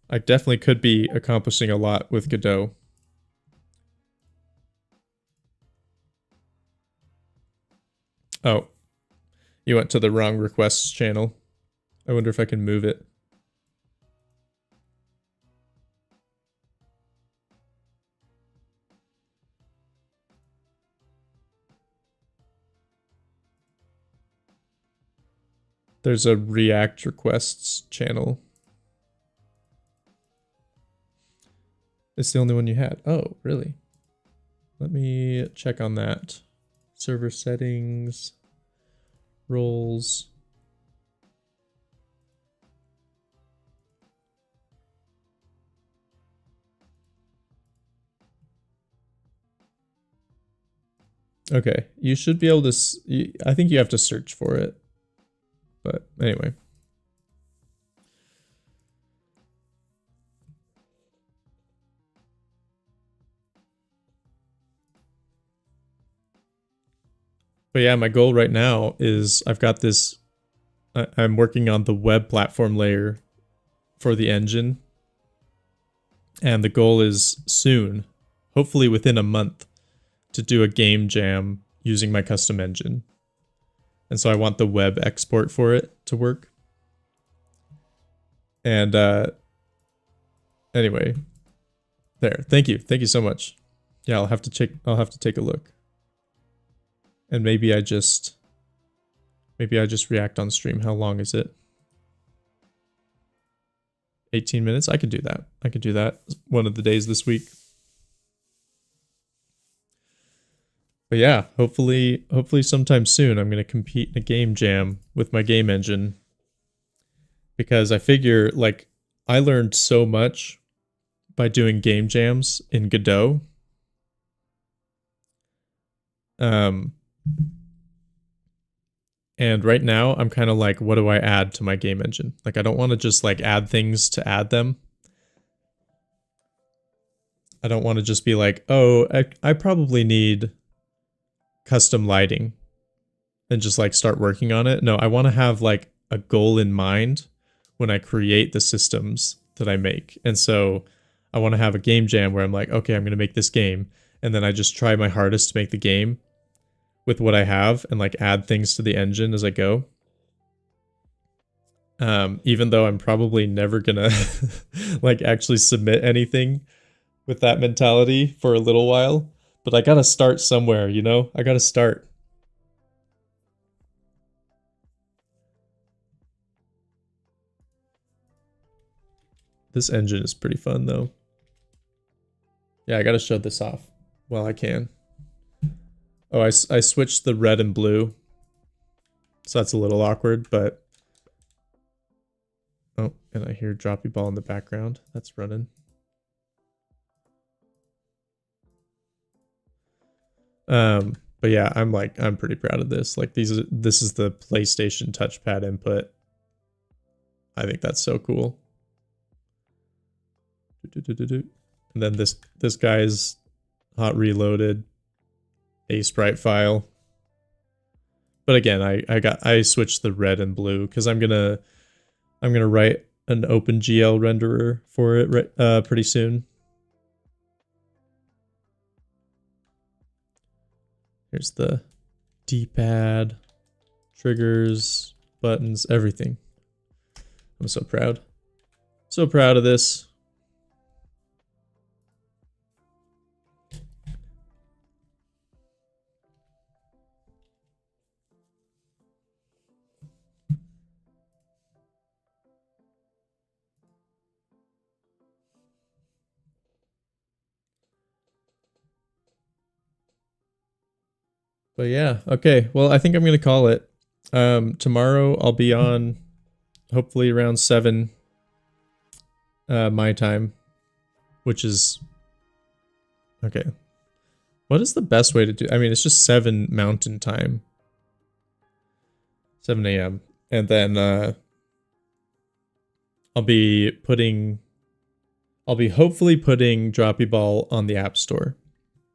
I definitely could be accomplishing a lot with Godot. Oh, you went to the wrong requests channel. I wonder if I can move it. There's a React requests channel. It's the only one you had. Oh, really? Let me check on that. Server settings, roles. Okay, you should be able to, I think you have to search for it. But anyway. But yeah, my goal right now is I've got this, I'm working on the web platform layer for the engine. And the goal is soon, hopefully within a month, to do a game jam using my custom engine. And so I want the web export for it to work. And anyway, there. Thank you so much. Yeah, I'll have to take a look. And maybe I just react on stream. How long is it? 18 minutes? I could do that. I could do that one of the days this week. But yeah, hopefully sometime soon I'm going to compete in a game jam with my game engine. Because I figure, like, I learned so much by doing game jams in Godot. And right now I'm kind of like, what do I add to my game engine? Like, I don't want to just like add things to add them. I don't want to just be like, oh, I probably need custom lighting and just like start working on it. No, I want to have like a goal in mind when I create the systems that I make. And so I want to have a game jam where I'm like, okay, I'm going to make this game. And then I just try my hardest to make the game with what I have and like add things to the engine as I go. Even though I'm probably never gonna like actually submit anything with that mentality for a little while. But I gotta start somewhere, you know? I gotta start. This engine is pretty fun though. Yeah, I gotta show this off while I can. Oh, I switched the red and blue. So that's a little awkward, but... Oh, and I hear Droppy Ball in the background. That's running. But yeah, I'm pretty proud of this. Like this is the PlayStation touchpad input. I think that's so cool. And then this guy's hot reloaded. a sprite file. But again, I switched the red and blue because I'm gonna write an OpenGL renderer for it pretty soon. Here's the D-pad, triggers, buttons, everything. I'm so proud. So proud of this. But yeah, okay. Well, I think I'm gonna call it. Tomorrow I'll be on, hopefully around 7 my time, which is okay. What is the best way to do? I mean, it's just 7 Mountain Time, 7 a.m. And then I'll be hopefully putting Droppy Ball on the App Store.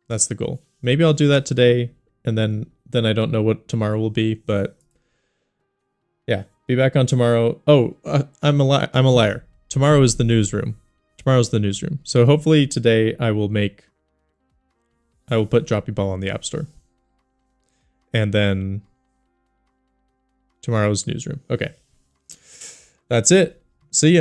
That's the goal. Maybe I'll do that today. And then I don't know what tomorrow will be, but yeah, be back on tomorrow. Oh, I'm a liar. Tomorrow is the newsroom. Tomorrow's the newsroom. So hopefully today I will put Droppy Ball on the App Store. And then tomorrow's newsroom. Okay. That's it. See ya.